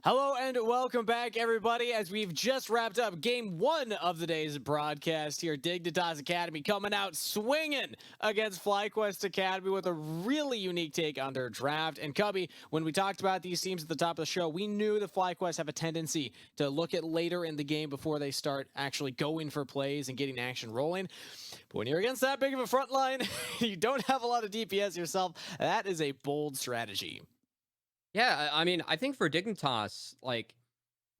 Hello and welcome back, everybody, as we've just wrapped up game one of the day's broadcast here. Dignitas Academy coming out swinging against FlyQuest Academy with a really unique take on their draft. And Cubby, when we talked about these teams at the top of the show, we knew the FlyQuest have a tendency to look at later in the game before they start actually going for plays and getting action rolling. But when you're against that big of a front line, you don't have a lot of DPS yourself, that is a bold strategy. Yeah, I mean, I think for Dignitas, like,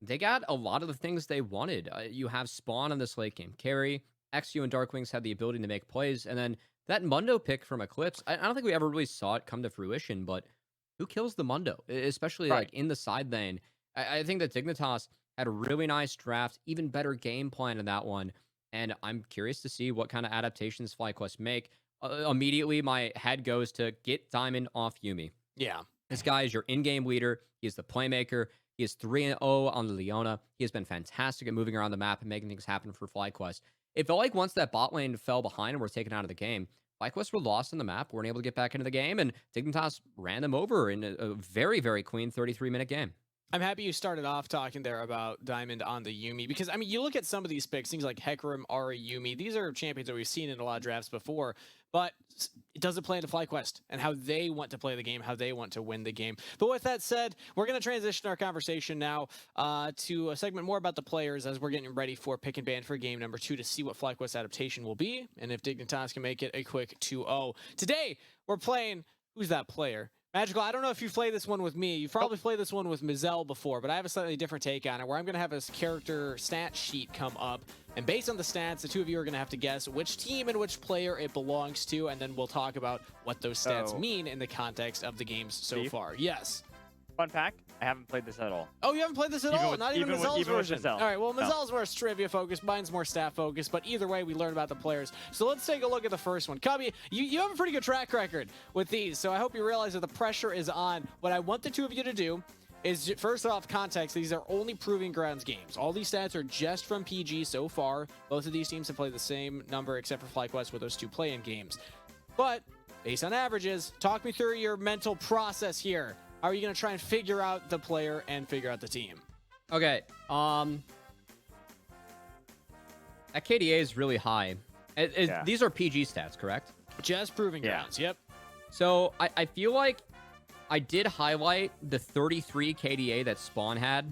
they got a lot of the things they wanted. You have Spawn on this late game carry. XU and Darkwings had the ability to make plays. And then that Mundo pick from Eclipse, I don't think we ever really saw it come to fruition, but who kills the Mundo? Especially Right. like in the side lane. I think that Dignitas had a really nice draft, even better game plan in that one. And I'm curious to see what kind of adaptations FlyQuest make. Immediately, my head goes to get Diamond off Yuumi. Yeah. This guy is your in-game leader. He is the playmaker. He is 3-0 on the Leona. He has been fantastic at moving around the map and making things happen for FlyQuest. It felt like once that bot lane fell behind and were taken out of the game, FlyQuest were lost in the map, weren't able to get back into the game, and Dignitas ran them over in a very, very clean 33-minute game. I'm happy you started off talking there about Diamond on the Yuumi, because, I mean, you look at some of these picks, things like Hecarim, Ahri, Yuumi, these are champions that we've seen in a lot of drafts before, but it doesn't play into FlyQuest and how they want to play the game, how they want to win the game. But with that said, we're going to transition our conversation now to a segment more about the players as we're getting ready for pick and ban for game number 2 to see what FlyQuest adaptation will be and if Dignitas can make it a quick 2-0. Today, we're playing, who's that player? Magical, I don't know if you've played this one with me. You've probably played this one with Mizell before, but I have a slightly different take on it, where I'm going to have a character stat sheet come up, and based on the stats, the two of you are going to have to guess which team and which player it belongs to, and then we'll talk about what those stats mean in the context of the games so far. Yes. Fun fact, I haven't played this at all. Oh, you haven't played this at all? Not even Mizell's version? Mizell. All right, well, Mizell's more trivia focused, mine's more stat focused, but either way, we learn about the players. So let's take a look at the first one. Cubby, you have a pretty good track record with these, so I hope you realize that the pressure is on. What I want the two of you to do is, first off, context, these are only Proving Grounds games. All these stats are just from PG so far. Both of these teams have played the same number except for FlyQuest with those two play-in games. But, based on averages, talk me through your mental process here. How are you going to try and figure out the player and figure out the team? Okay, that KDA is really high. These are PG stats, correct? Just Proving Grounds, yep. So I feel like I did highlight the 33 KDA that Spawn had,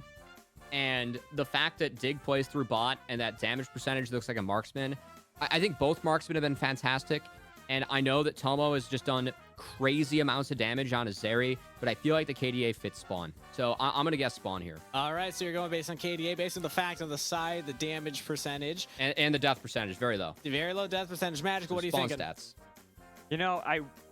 and the fact that Dig plays through bot and that damage percentage looks like a marksman. I think both marksmen have been fantastic, and I know that Tomo has just done crazy amounts of damage on his Zeri, but I feel like the KDA fits Spawn. So I'm going to guess Spawn here. All right, so you're going based on KDA, based on the fact on the side, the damage percentage. And the death percentage, very low. The very low death percentage. Magical, what are you thinking? Spawn stats. You know,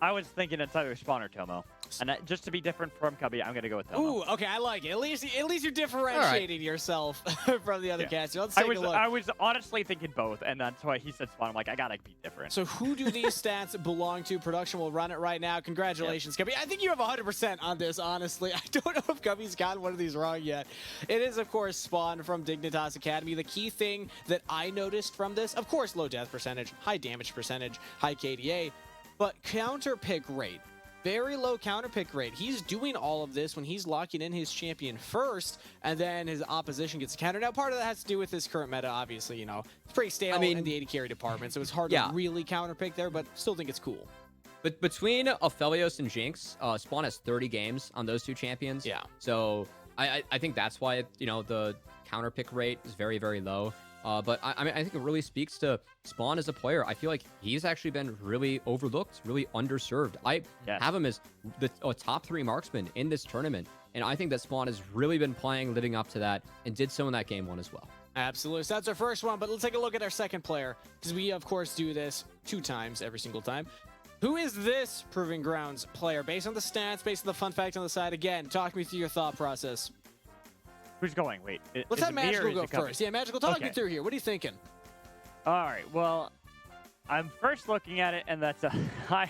I was thinking it's either Spawn or Tomo. And just to be different from Cubby, I'm going to go with Tomo. Ooh, okay, I like it. At least you're differentiating yourself from the other caster. Let's take a look. I was honestly thinking both, and that's why he said Spawn. I'm like, I got to be different. So who do these stats belong to? Production will run it right now. Congratulations, Cubby. I think you have 100% on this, honestly. I don't know if Cubby's gotten one of these wrong yet. It is, of course, Spawn from Dignitas Academy. The key thing that I noticed from this, of course, low death percentage, high damage percentage, high KDA, but counter pick rate. Very low counter pick rate. He's doing all of this when he's locking in his champion first, and then his opposition gets countered. Now, part of that has to do with this current meta, obviously. You know, it's pretty stale in the 80 carry department, so it's hard to really counter pick there, but still think it's cool. But between Aphelios and Jinx, Spawn has 30 games on those two champions. Yeah. So I think that's why, the counter pick rate is very, very low. But I mean, I think it really speaks to Spawn as a player. I feel like he's actually been really overlooked, really underserved. I have him as the top 3 marksman in this tournament, and I think that Spawn has really been playing, living up to that, and did so in that game 1 as well. Absolutely. So that's our first one, but let's take a look at our second player, because we, of course, do this 2 times every single time. Who is this Proving Grounds player? Based on the stats, based on the fun fact on the side, again, talk me through your thought process. Who's going? Wait. Let's have Magical go first. Yeah, Magical, talk me through here. What are you thinking? All right. Well, I'm first looking at it, and that's a high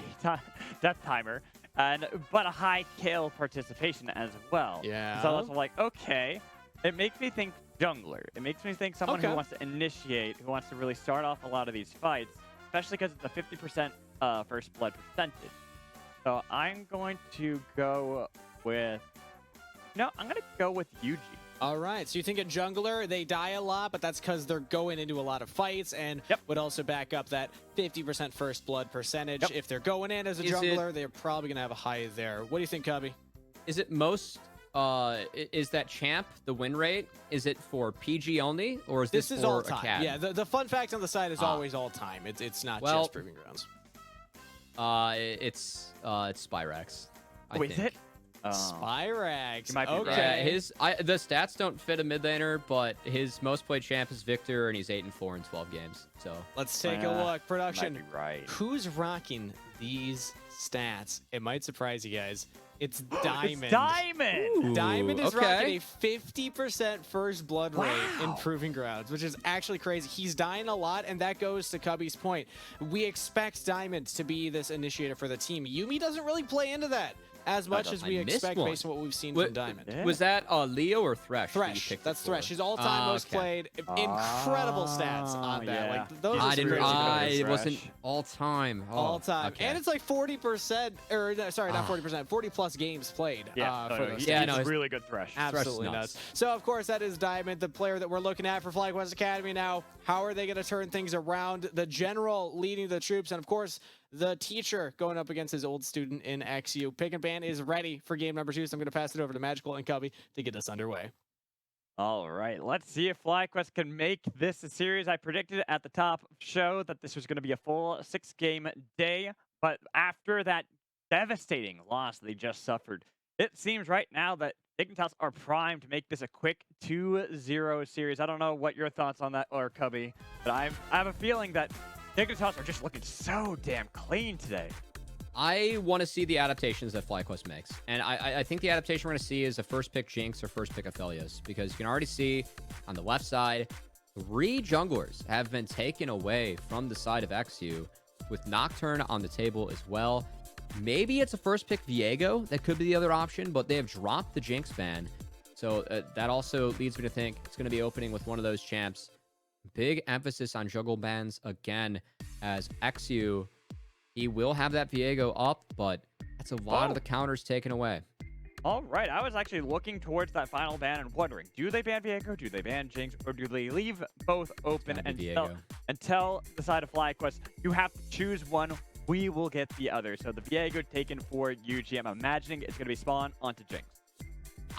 death timer, but a high kill participation as well. Yeah. So I was like, okay. It makes me think jungler. It makes me think someone who wants to initiate, who wants to really start off a lot of these fights, especially because it's a 50% first blood percentage. So I'm going to go with No, I'm going to go with Yuji. All right, so you think a jungler, they die a lot, but that's because they're going into a lot of fights, and would also back up that 50% first blood percentage. If they're going in as a jungler, they're probably going to have a high there. What do you think, Cubby? Is it most... is that champ, the win rate, is it for PG only, or is this is for all time? Acad? Yeah, the fun fact on the side is always all time. It's not just Proving Grounds. It's Spyrax. I Is think. it? Spyrax. might be Okay. Yeah, the stats don't fit a mid laner, but his most played champ is Victor, and he's 8-4 in 12 games. So Let's take a look. Production. Might be right. Who's rocking these stats? It might surprise you guys. It's Diamond. It's Diamond! Ooh, Diamond is okay. rocking a 50% first blood rate in Proving Grounds, which is actually crazy. He's dying a lot, and that goes to Cubby's point. We expect Diamond to be this initiator for the team. Yuumi doesn't really play into that as much as we expect based on what we've seen from Diamond. Yeah. Was that Leo or Thresh? Thresh. That's Thresh. His all-time most played. Incredible stats on that. Like those are crazy. It wasn't all-time. All time. Okay. And it's like 40%, or no, sorry, not 40%, 40 plus games played for those. He's no, really good Thresh. Absolutely nuts. So, of course, that is Diamond, the player that we're looking at for FlyQuest Academy now. How are they going to turn things around? The general leading the troops, and, of course, the teacher going up against his old student in XU. Pick and Ban is ready for game number 2, so I'm going to pass it over to Magical and Cubby to get us underway. All right, let's see if FlyQuest can make this a series. I predicted at the top of the show that this was going to be a full 6-game day, but after that devastating loss they just suffered, it seems right now that Dignitas are primed to make this a quick 2-0 series. I don't know what your thoughts on that are, Cubby, but I have a feeling that Dignitas are just looking so damn clean today. I want to see the adaptations that FlyQuest makes. And I think the adaptation we're going to see is a first pick Jinx or first pick FLYAs. Because you can already see on the left side, 3 junglers have been taken away from the side of XU, with Nocturne on the table as well. Maybe it's a first pick Viego. That could be the other option, but they have dropped the Jinx ban. So that also leads me to think it's going to be opening with one of those champs. Big emphasis on juggle bans again, as XU, he will have that Viego up, but that's a lot of the counters taken away. All right, I was actually looking towards that final ban and wondering, do they ban Viego, do they ban Jinx, or do they leave both open until the side of FlyQuest? You have to choose one. We will get the other. So the Viego taken for Yuji. I'm imagining it's going to be spawn onto Jinx.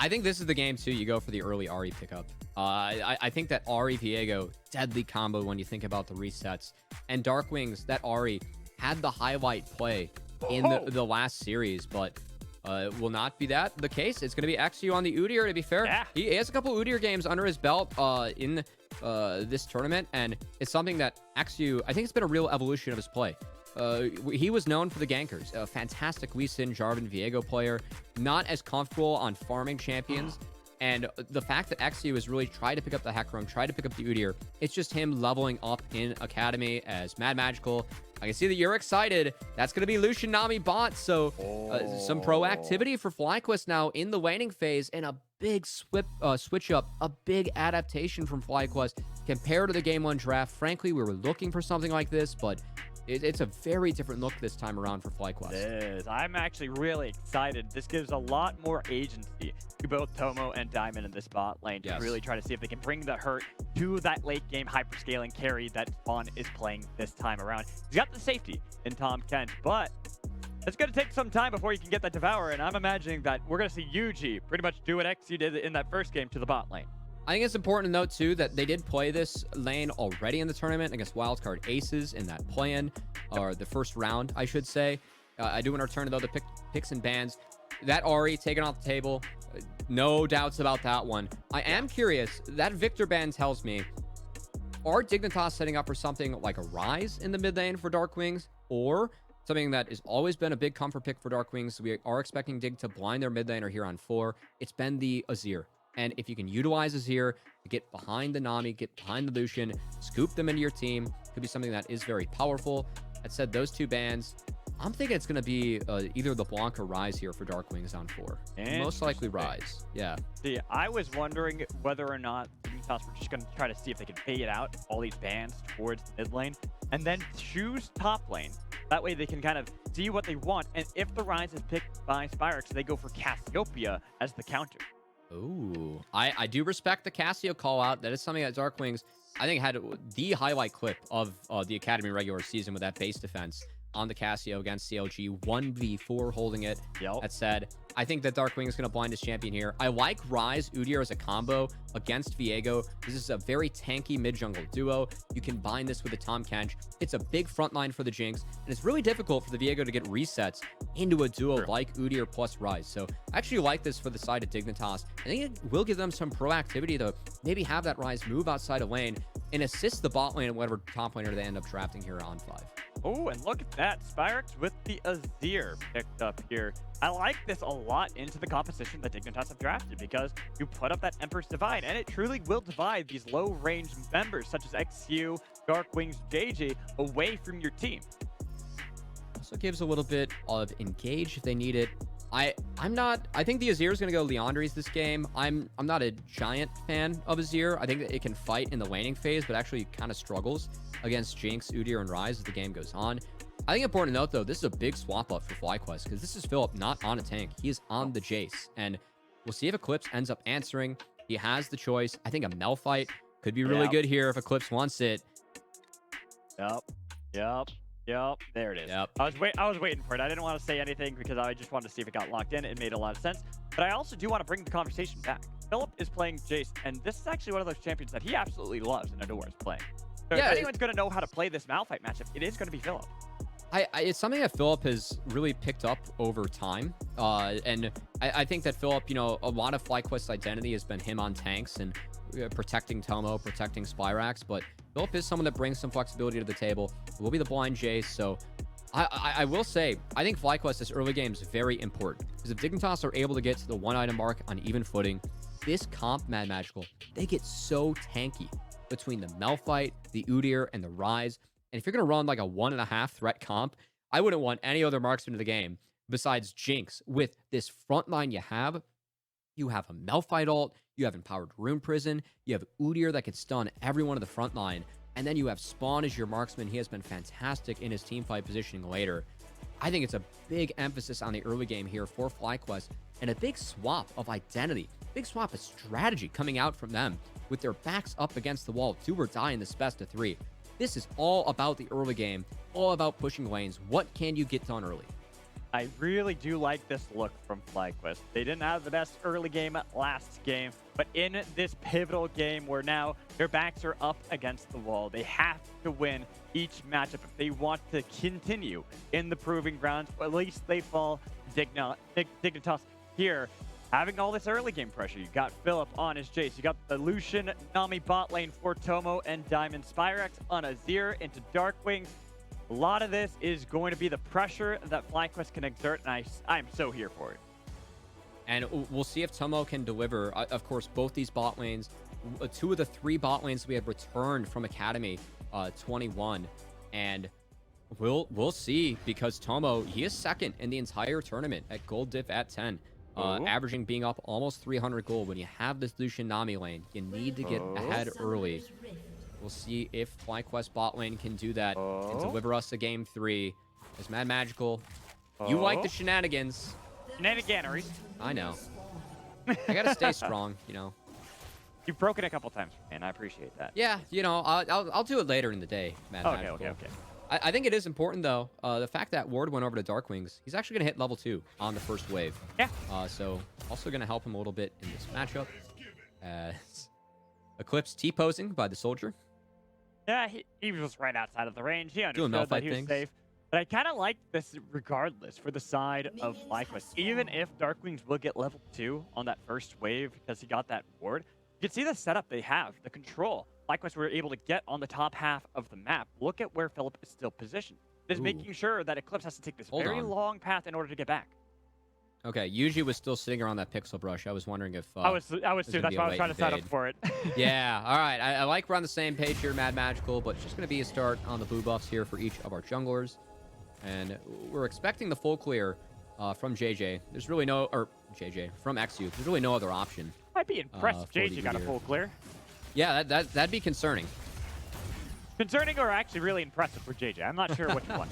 I think this is the game, too. You go for the early Ahri pickup. I think that Ahri Viego, deadly combo when you think about the resets. And Darkwings, that Ahri had the highlight play in the last series, but will not be that the case. It's going to be XU on the Udyr, to be fair. Yeah. He has a couple Udyr games under his belt in this tournament, and it's something that XU, I think it's been a real evolution of his play. He was known for the gankers, a fantastic Lee Sin, Jarvan, Viego player, not as comfortable on farming champions. And the fact that XU has really tried to pick up the Hecarim, tried to pick up the Udyr, it's just him leveling up in Academy as Mad Magical. I can see that you're excited. That's going to be Lucian Nami bot, so some proactivity for FlyQuest now in the laning phase, and a big switch up, a big adaptation from FlyQuest compared to the Game 1 draft. Frankly, we were looking for something like this, but it's a very different look this time around for FlyQuest. It is. I'm actually really excited. This gives a lot more agency to both Tomo and Diamond in this bot lane to really try to see if they can bring the hurt to that late game hyperscaling carry that Spawn is playing this time around. He's got the safety in Tom Kent, but it's going to take some time before you can get that Devourer, and I'm imagining that we're going to see Yuji pretty much do what XU did in that first game to the bot lane. I think it's important to note, too, that they did play this lane already in the tournament against Wildcard Aces in that play-in, or the first round, I should say. I do want to return to the other picks and bans. That Ahri taken off the table, no doubts about that one. I am curious, that Victor ban tells me, are Dignitas setting up for something like a Rise in the mid lane for Darkwings, or something that has always been a big comfort pick for Darkwings? We are expecting Dig to blind their mid laner here on 4. It's been the Azir. And if you can utilize Azir to get behind the Nami, get behind the Lucian, scoop them into your team, could be something that is very powerful. That said, those 2 bans, I'm thinking it's going to be either the Blanc or Rise here for Darkwings on 4. Most likely Rise. Yeah. See, I was wondering whether or not Dignitas were just going to try to see if they could fade out all these bans towards the mid lane and then choose top lane. That way they can kind of see what they want. And if the Rise is picked by Spyrax, they go for Cassiopeia as the counter. Ooh, I do respect the Cassio call out. That is something that Dark Wings, I think, had the highlight clip of the Academy regular season with that base defense on the Cassio against CLG, 1v4 holding it. Yep. That said, I think that Dark Wings is going to blind his champion here. I like Ryze Udyr as a combo against Viego. This is a very tanky mid-jungle duo. You can bind this with a Tahm Kench. It's a big front line for the Jinx, and it's really difficult for the Viego to get resets into a duo like Udyr plus Ryze. So I actually like this for the side of Dignitas. I think it will give them some proactivity to maybe have that Ryze move outside of lane and assist the bot lane and whatever top laner they end up drafting here on 5. Oh, and look at that. Spyrex with the Azir picked up here. I like this a lot into the composition that Dignitas have drafted because you put up that Emperor's Divide, and it truly will divide these low-range members such as XU, Dark Wings, JJ away from your team. Also gives a little bit of engage if they need it. I think the Azir is going to go Leandries this game. I'm not a giant fan of Azir. I think that it can fight in the laning phase, but actually kind of struggles against Jinx, Udyr, and Ryze as the game goes on. I think important to note, though, this is a big swap up for FlyQuest because this is Philip not on a tank. He is on the Jace, and we'll see if Eclipse ends up answering. He has the choice. I think a Mel fight could be really good here if Eclipse wants it. Yep. There it is. Yep. I was waiting for it. I didn't want to say anything because I just wanted to see if it got locked in. It made a lot of sense. But I also do want to bring the conversation back. Philip is playing Jace, and this is actually one of those champions that he absolutely loves and adores playing. So if anyone's going to know how to play this Malphite matchup, it is going to be Philip. It's something that Philip has really picked up over time. And I think that Philip, a lot of FlyQuest's identity has been him on tanks and protecting Tomo, protecting Spyrax. But Philip is someone that brings some flexibility to the table. It will be the blind Jace. So I will say, I think FlyQuest this early game is very important. Because if Dignitas are able to get to the 1 item mark on even footing, this comp, Mad Magical, they get so tanky between the Malphite, the Udyr, and the Ryze. And if you're going to run like a 1.5 threat comp, I wouldn't want any other marksman in the game besides Jinx. With this front line you have a Malphite ult, you have Empowered Rune Prison, you have Udyr that can stun everyone in the front line, and then you have Spawn as your marksman. He has been fantastic in his team fight positioning later. I think it's a big emphasis on the early game here for FlyQuest, and a big swap of identity, big swap of strategy coming out from them with their backs up against the wall, do or die in this best of 3. This is all about the early game, all about pushing lanes. What can you get done early? I really do like this look from FlyQuest. They didn't have the best early game last game, but in this pivotal game where now their backs are up against the wall, they have to win each matchup if they want to continue in the proving grounds, or at least they fall Dignitas here. Having all this early game pressure, you got Philip on his Jace, you got the Lucian Nami bot lane for Tomo and Diamond, Spyrex on Azir into Dark Wings. A lot of this is going to be the pressure that FlyQuest can exert, and I'm so here for it. And we'll see if Tomo can deliver. Of course, both these bot lanes, 2 of the 3 bot lanes we have returned from Academy 21, and we'll see, because Tomo, he is second in the entire tournament at gold diff at 10. Averaging being up almost 300 gold. When you have this Lucian Nami lane, you need to get ahead early. We'll see if FlyQuest bot lane can do that and deliver us a game 3. As Mad Magical, you like the shenanigans. Shenaniganeries. I know. I gotta stay strong, You've broken a couple times, and I appreciate that. Yeah, I'll do it later in the day, Mad Magical. Okay. I think it is important, though, the fact that Ward went over to Dark Wings, he's actually going to hit level 2 on the first wave. Yeah. So also going to help him a little bit in this matchup. As Eclipse T-posing by the Soldier. Yeah, he was right outside of the range. He Doing understood that Malphite he was things. safe. But I kind of like this regardless for the side of FlyQuest. Even if Dark Wings will get level 2 on that first wave because he got that ward, you can see the setup they have, the control. FlyQuest were able to get on the top half of the map. Look at where Philip is still positioned. It is making sure that Eclipse has to take this very long path in order to get back. Okay, Yuji was still sitting around that pixel brush. I was wondering if I was too. That's why I was trying to set up for it. Yeah, all right. I like we're on the same page here, Mad Magical, but it's just going to be a start on the blue buffs here for each of our junglers. And we're expecting the full clear from JJ. There's really no, or JJ, from XU. There's really no other option. I'd be impressed if JJ got a full clear. Yeah, that'd be concerning. Concerning or actually really impressive for JJ. I'm not sure which one.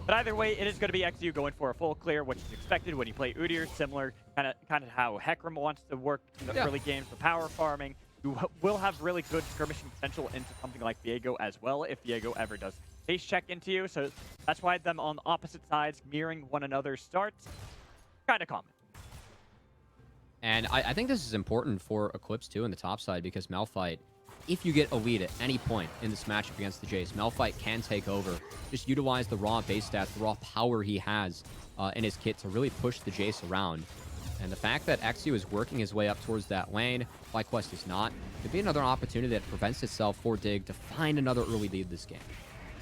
But either way, it is going to be XU going for a full clear, which is expected when you play Udyr, similar kind of how Hecarim wants to work in the early games for power farming. You will have really good skirmishing potential into something like Viego as well, if Viego ever does face check into you. So that's why them on opposite sides mirroring one another's starts, kind of common. And I think this is important for Eclipse too in the top side, because Malphite, if you get a lead at any point in this matchup against the Jace, Malphite can take over. Just utilize the raw base stats, the raw power he has in his kit to really push the Jace around. And the fact that XU is working his way up towards that lane, FlyQuest is not, could be another opportunity that prevents itself for Dig to find another early lead this game.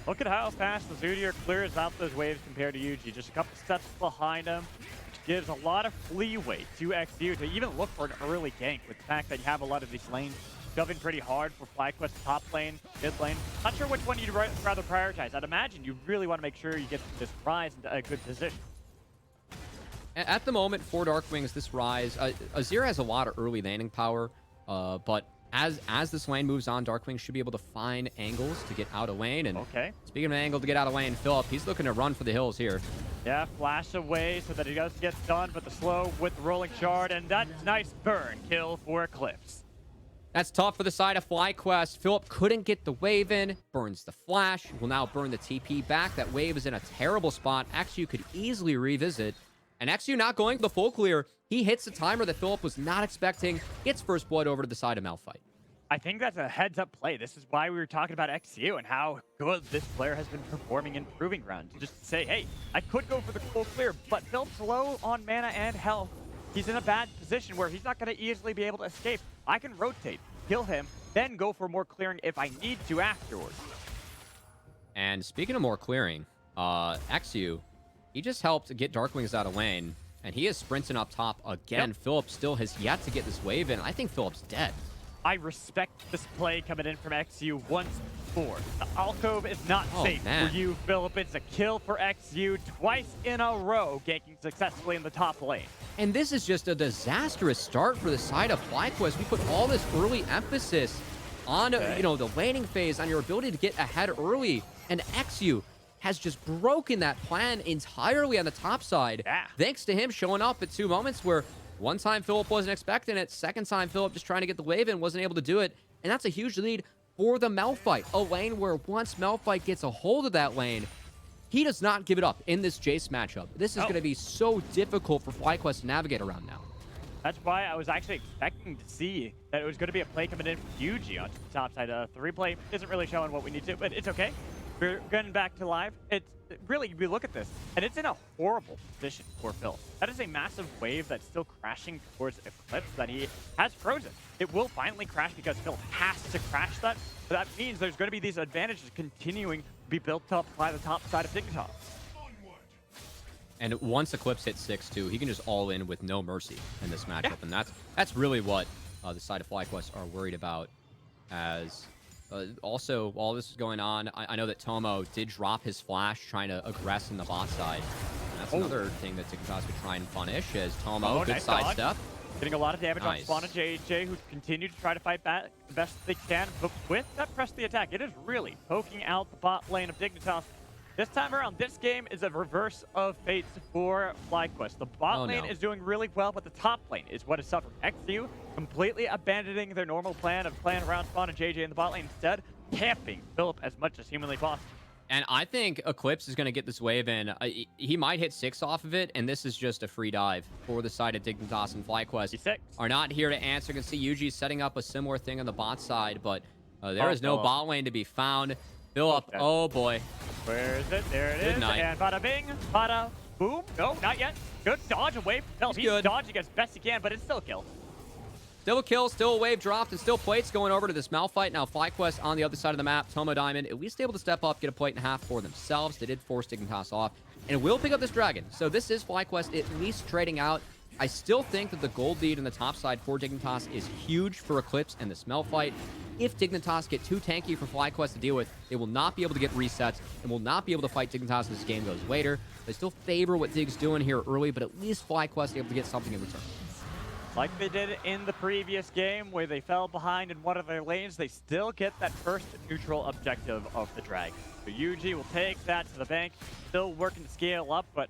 Look at how fast the Udyr clears out those waves compared to Yuji. Just a couple steps behind him, which gives a lot of leeway to XU to even look for an early gank, with the fact that you have a lot of these lanes shoving pretty hard for FlyQuest top lane, mid lane. Not sure which one you'd rather prioritize. I'd imagine you really want to make sure you get this Rise into a good position. At the moment, for Darkwings, this Rise, Azir has a lot of early landing power, but as this lane moves on, Darkwing should be able to find angles to get out of lane. And speaking of an angle to get out of lane, Philip, he's looking to run for the hills here. Yeah, flash away so that he doesn't get stunned, but the slow with the rolling shard, and that nice burn kill for Eclipse. That's tough for the side of FlyQuest. Philip couldn't get the wave in, burns the flash, will now burn the TP back. That wave is in a terrible spot. XU could easily revisit. And XU not going for the full clear. He hits the timer that Philip was not expecting. Gets first blood over to the side of Malphite. I think that's a heads-up play. This is why we were talking about XU and how good this player has been performing in Proving Ground. To just say, hey, I could go for the full clear, but Philip's low on mana and health. He's in a bad position where he's not going to easily be able to escape. I can rotate, kill him, then go for more clearing if I need to afterwards. And speaking of more clearing, XU, he just helped get Darkwings out of lane, and he is sprinting up top again. Philip still has yet to get this wave in. I think Philip's dead. I respect this play coming in from XU once more. The alcove is not safe for you, Philip. It's a kill for XU twice in a row, ganking successfully in the top lane. And this is just a disastrous start for the side of FlyQuest. We put all this early emphasis on, the laning phase, on your ability to get ahead early, and XU has just broken that plan entirely on the top side. Thanks to him showing up at two moments where one time Philip wasn't expecting it, second time Philip just trying to get the wave in, wasn't able to do it, and that's a huge lead for the Malphite. A lane where once Malphite gets a hold of that lane, he does not give it up in this Jace matchup. This is going to be so difficult for FlyQuest to navigate around now. That's why I was actually expecting to see that it was going to be a play coming in from Yuji onto the top side. The replay isn't really showing what we need to, but it's okay. We're getting back to live. It's really, we look at this, and it's in a horrible position for Phil. That is a massive wave that's still crashing towards Eclipse that he has frozen. It will finally crash because Phil has to crash that, but that means there's going to be these advantages continuing to be built up by the top side of Dignitas. And once Eclipse hits 6-2, he can just all in with no mercy in this matchup, and that's really what the side of FlyQuest are worried about. As also, while this is going on, I know that Tomo did drop his flash trying to aggress in the bot side. And that's another thing that Dignitas could try and punish, as Tomo, good sidestep. Getting a lot of damage on Spawn and JJ, who continue to try to fight back the best they can. But with that press the attack, it is really poking out the bot lane of Dignitas. This time around, this game is a reverse of fates for FlyQuest. The bot lane is doing really well, but the top lane is what is suffering. XU completely abandoning their normal plan of playing around Spawn and JJ in the bot lane, instead camping Philip as much as humanly possible. And I think Eclipse is going to get this wave in. He might hit 6 off of it, and this is just a free dive for the side of Dignitas and FlyQuest. Are not here to answer. You can see Yuji setting up a similar thing on the bot side, but there is no bot lane to be found. Philip, oh boy. Where is it? There it is. Good night. And bada bing, bada boom. No, not yet. Good dodge away. No, he's dodging as best he can, but it's still a kill. Still a kill, still a wave dropped, and still plates going over to this Malphite. Now FlyQuest on the other side of the map. Tomo Diamond at least able to step up, get a plate and a half for themselves. They did force Dignitas off, and will pick up this dragon. So this is FlyQuest at least trading out. I still think that the gold lead in the top side for Dignitas is huge for Eclipse and this Malphite. If Dignitas get too tanky for FlyQuest to deal with, they will not be able to get resets and will not be able to fight Dignitas as this game goes later. They still favor what Dig's doing here early, but at least FlyQuest able to get something in return. Like they did in the previous game where they fell behind in one of their lanes, they still get that first neutral objective of the Dragon. So UG will take that to the bank, still working to scale up, but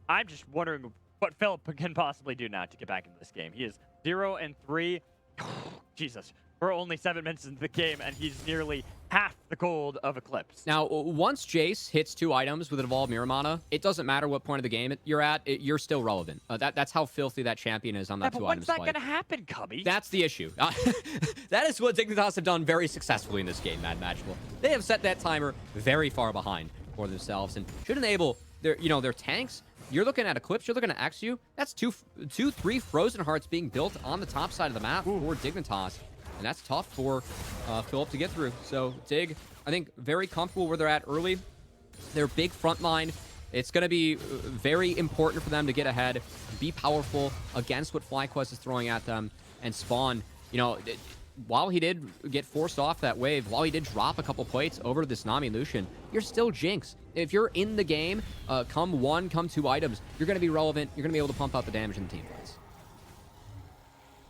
I'm just wondering what Philip can possibly do now to get back into this game. He is 0-3. Jesus. We're only 7 minutes into the game, and he's nearly half the gold of Eclipse. Now, once Jace hits 2 items with an Evolved Mirror Mana, it doesn't matter what point of the game you're at, you're still relevant. That's how filthy that champion is on that 2 items When's play. that going to happen, Cubby? That's the issue. That is what Dignitas have done very successfully in this game, Mad Magical. They have set that timer very far behind for themselves and should enable their tanks. You're looking at Eclipse, you're looking at XU. That's 3 Frozen Hearts being built on the top side of the map for Dignitas. And that's tough for Philip to get through. So Dig, I think, very comfortable where they're at early. They're big front line. It's going to be very important for them to get ahead, be powerful against what FlyQuest is throwing at them, and Spawn, while he did get forced off that wave, while he did drop a couple plates over to this Nami Lucian, you're still Jinx. If you're in the game, come 1, come 2 items, you're going to be relevant. You're going to be able to pump out the damage in the team fights.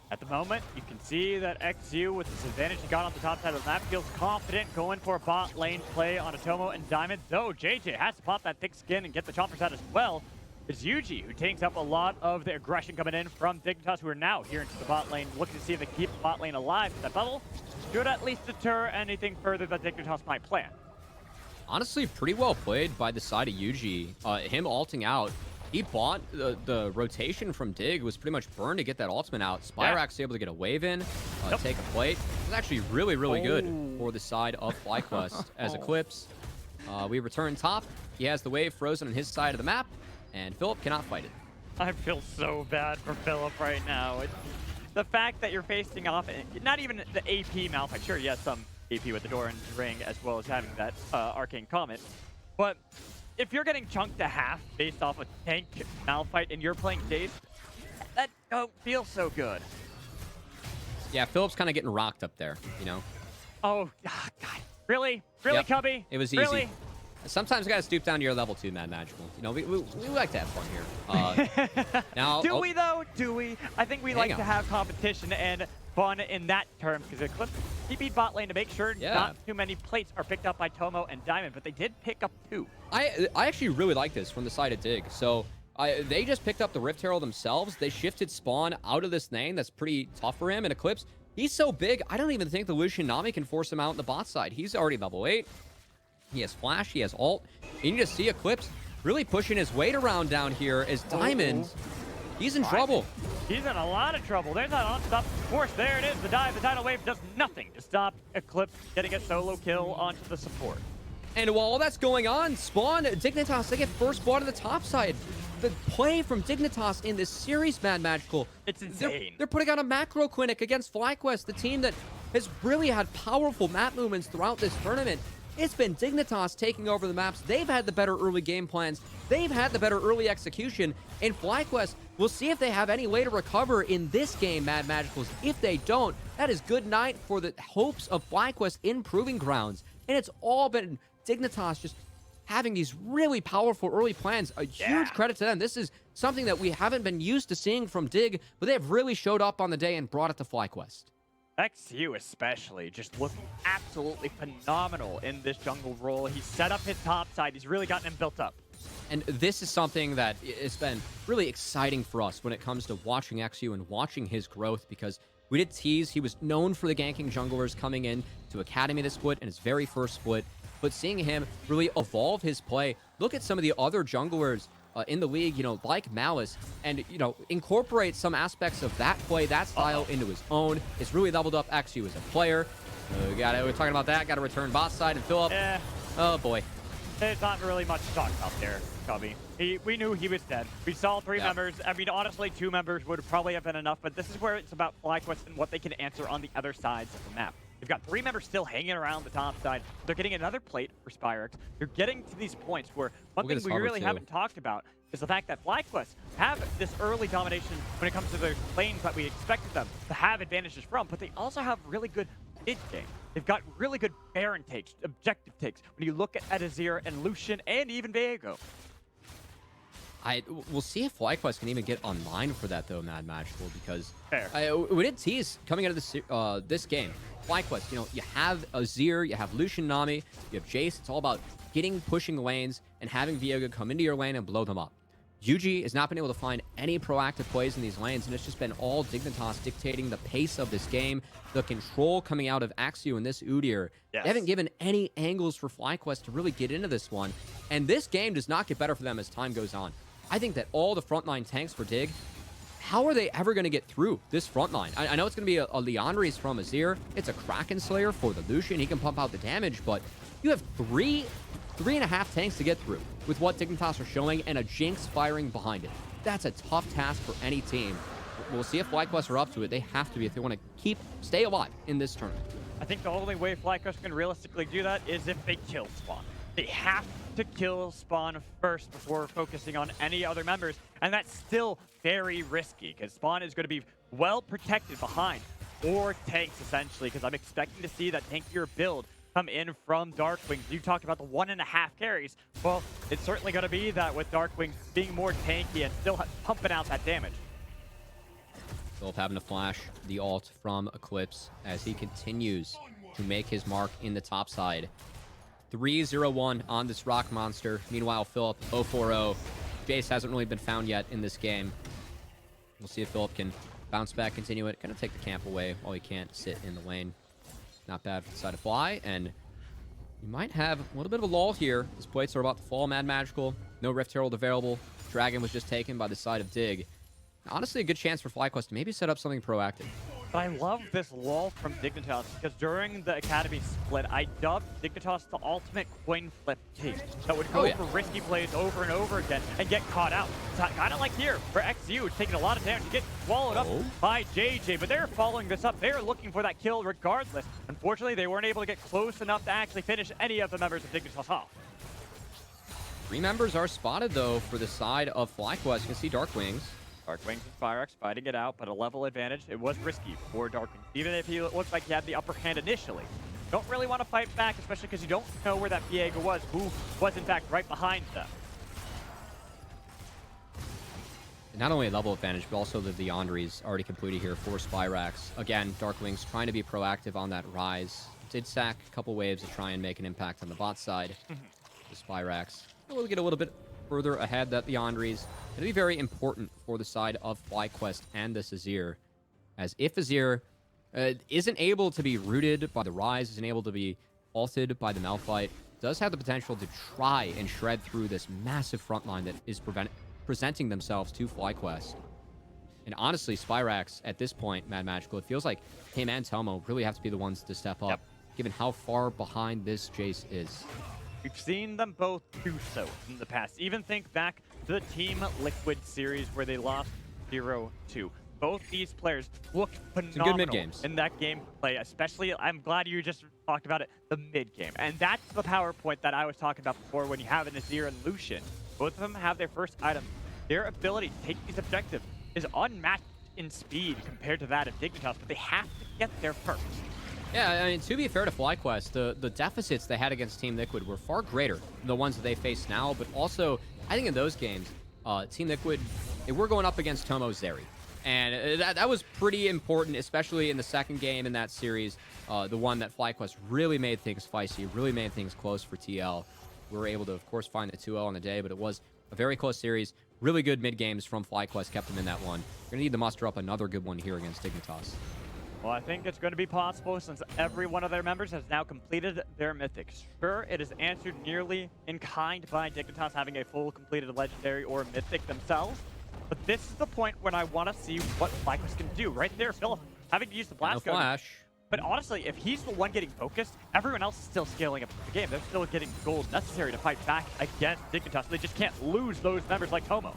At the moment, you can see that XU, with this advantage he got on the top side of the map, feels confident going for a bot lane play on Atomo and Diamond, though JJ has to pop that thick skin and get the choppers out as well. It's Yuji who takes up a lot of the aggression coming in from Dignitas, who are now here into the bot lane, looking to see if they keep the bot lane alive. That bubble should at least deter anything further that Dignitas might plan. Honestly, pretty well played by the side of Yuji. Him ulting out. He bought the rotation from Dig, was pretty much burned to get that ultimate out. Spyrax's able to get a wave in, take a plate. It's actually really, really good for the side of FlyQuest. As Eclipse, we return top. He has the wave frozen on his side of the map, and Philip cannot fight it. I feel so bad for Philip right now. The fact that you're facing off, not even the AP Malphite. Sure, he has some AP with the Doran's Ring, as well as having that Arcane Comet. But if you're getting chunked to half based off a tank Malphite and you're playing Jace, that don't feel so good. Yeah, Philip's kind of getting rocked up there, Oh, God. Really? Really, Yep. Cubby? It was easy. Really? Sometimes you gotta stoop down to your level 2, Mad Magical. We like to have fun here. Now, Do we, though? Do we? I think we like on. to have competition and fun in that term, because Eclipse, he beat bot lane to make sure not too many plates are picked up by Tomo and Diamond, but they did pick up 2. I actually really like this from the side of Dig. So they just picked up the Rift Herald themselves. They shifted Spawn out of this lane. That's pretty tough for him. And Eclipse, he's so big, I don't even think the Lucian Nami can force him out on the bot side. He's already level 8. He has Flash, he has ult. You need to see Eclipse really pushing his weight around down here as Diamond, he's in trouble. He's in a lot of trouble. There's that unstop. Of course, there it is. The dive. The tidal wave does nothing to stop Eclipse getting a solo kill onto the support. And while all that's going on, Spawn, Dignitas, they get first blood on the top side. The play from Dignitas in this series, Mad Magical. It's insane. They're putting out a macro clinic against FlyQuest, the team that has really had powerful map movements throughout this tournament. It's been Dignitas taking over the maps. They've had the better early game plans. They've had the better early execution. And FlyQuest, we'll see if they have any way to recover in this game, Mad Magicals. If they don't, that is good night for the hopes of FlyQuest in Proving Grounds. And it's all been Dignitas just having these really powerful early plans. A huge credit to them. This is something that we haven't been used to seeing from Dig, but they've really showed up on the day and brought it to FlyQuest. XU especially, just looking absolutely phenomenal in this jungle role. He's set up his top side. He's really gotten him built up. And this is something that has been really exciting for us when it comes to watching XU and watching his growth, because we did tease he was known for the ganking junglers coming in to Academy this split in his very first split, but seeing him really evolve his play, look at some of the other junglers in the league, like Malice, and, incorporate some aspects of that play, that style into his own. It's really leveled up XU as a player. We're talking about that. Got to return bot side and fill up. Yeah. Oh, boy. There's not really much to talk about there, Cubby. We knew he was dead. We saw 3 members. I mean, honestly, 2 members would probably have been enough, but this is where it's about FlyQuest and what they can answer on the other sides of the map. They've got 3 members still hanging around the top side. They're getting another plate for Spyrax. They're getting to these points where one thing we really haven't talked about is the fact that FlyQuest have this early domination when it comes to the lanes that we expected them to have advantages from, but they also have really good mid-game. They've got really good Baron takes, objective takes, when you look at Azir and Lucian and even Viego. We'll see if FlyQuest can even get online for that though, Mad Magical, because Fair. we did tease coming out of this game. FlyQuest, you have Azir, you have Lucian Nami, you have Jace. It's all about pushing lanes, and having Viego come into your lane and blow them up. Yuji has not been able to find any proactive plays in these lanes, and it's just been all Dignitas dictating the pace of this game. The control coming out of Axio and this Udyr. Yes. They haven't given any angles for FlyQuest to really get into this one, and this game does not get better for them as time goes on. I think that all the frontline tanks for Dig, how are they ever going to get through this front line? I know it's going to be a Leandri's from Azir. It's a Kraken Slayer for the Lucian. He can pump out the damage, but you have three and a half tanks to get through with what Dignitas are showing, and a Jinx firing behind it. That's a tough task for any team. We'll see if FlyQuest are up to it. They have to be if they want to stay alive in this tournament. I think the only way FlyQuest can realistically do that is if they kill Spawn. They have to kill Spawn first before focusing on any other members, and that's still very risky because Spawn is going to be well protected behind 4 tanks essentially, because I'm expecting to see that tankier build come in from Darkwing. You talked about the 1.5 carries. Well, it's certainly going to be that with Darkwing being more tanky and still pumping out that damage. Philip having to flash the ult from Eclipse as he continues to make his mark in the top side. 3-0-1 on this Rock Monster. Meanwhile, Philip 0-4-0. Jace hasn't really been found yet in this game. We'll see if Philip can bounce back, continue it. Gonna take the camp away while he can't sit in the lane. Not bad for the side of Fly, and you might have a little bit of a lull here. His plates are about to fall. Mad Magical, no Rift Herald available. Dragon was just taken by the side of Dig. Honestly, a good chance for FlyQuest to maybe set up something proactive. But I love this lull from Dignitas because during the Academy split, I dubbed Dignitas the ultimate coin flip team that would go for risky plays over and over again and get caught out. So kind of like here, where XU is taking a lot of damage to get swallowed up by JJ, but they're following this up. They're looking for that kill regardless. Unfortunately, they weren't able to get close enough to actually finish any of the members of Dignitas off. 3 members are spotted, though, for the side of FlyQuest. You can see Darkwings. Darkwings and Spyrex fighting it out, but a level advantage. It was risky for Darkwings, even if he looked like he had the upper hand initially. Don't really want to fight back, especially because you don't know where that Viego was, who was in fact right behind them. Not only a level advantage, but also the Leandri's already completed here for Spyrax. Again, Darkwings trying to be proactive on that rise. Did sack a couple waves to try and make an impact on the bot side. The Spyrax will get a little bit further ahead. That Leandri's going to be very important for the side of FlyQuest and this Azir. As if Azir isn't able to be rooted by the rise, isn't able to be ulted by the Malphite, does have the potential to try and shred through this massive front line that is presenting themselves to FlyQuest. And honestly, Spyrax, at this point, Mad Magical, it feels like him and Tomo really have to be the ones to step up, given how far behind this Jace is. We've seen them both do so in the past. Even think back to the Team Liquid series where they lost 0-2. Both these players looked phenomenal good mid-games in that gameplay, especially, I'm glad you just talked about it, the mid-game. And that's the power point that I was talking about before when you have an Azir and Lucian. Both of them have their first item. Their ability to take these objectives is unmatched in speed compared to that of Dignitas, but they have to get there first. Yeah, I mean, to be fair to FlyQuest, the deficits they had against Team Liquid were far greater than the ones that they face now, but also, I think in those games, Team Liquid, they were going up against Tomo Zeri. And that was pretty important, especially in the second game in that series, the one that FlyQuest really made things feisty, really made things close for TL. We were able to, of course, find the 2-0 on the day, but it was a very close series. Really good mid-games from FlyQuest kept them in that one. We're going to need to muster up another good one here against Dignitas. Well, I think it's going to be possible since every one of their members has now completed their mythics. Sure, it is answered nearly in kind by Dignitas having a full completed legendary or mythic themselves, but this is the point when I want to see what FlyQuest can do. Right there, Philip having to use the blast code. Flash. But honestly, if he's the one getting focused, everyone else is still scaling up the game. They're still getting gold necessary to fight back against Dignitas. They just can't lose those members like Tomo.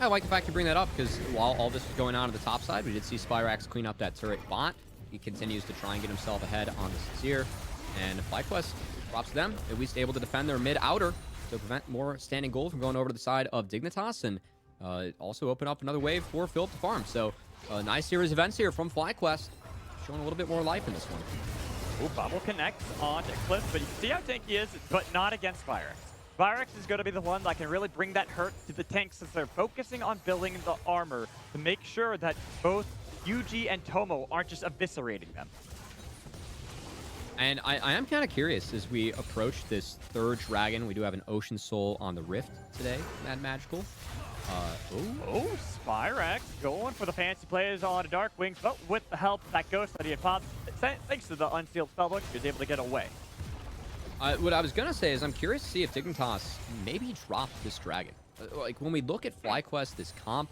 I like the fact you bring that up, because while all this was going on the top side, we did see Spyrax clean up that turret bot. He continues to try and get himself ahead on this Azir. And FlyQuest drops them, at least able to defend their mid-outer to prevent more standing gold from going over to the side of Dignitas, and also open up another wave for Philip to farm. So a nice series of events here from FlyQuest, showing a little bit more life in this one. Ooh, Bubble connects on Eclipse, but you can see how tanky he is, but not against Spyrex. Virex is going to be the one that can really bring that hurt to the tanks since they're focusing on building the armor to make sure that both UG and Tomo aren't just eviscerating them. And I am kind of curious as we approach this third dragon. We do have an Ocean Soul on the Rift today, Mad Magical. Oh, Spyrex going for the fancy plays on Dark Wings, but with the help of that ghost that he had popped, thanks to the unsealed spellbook, he was able to get away. What I was going to say is I'm curious to see if Dignitas maybe dropped this dragon. Like, when we look at FlyQuest, this comp,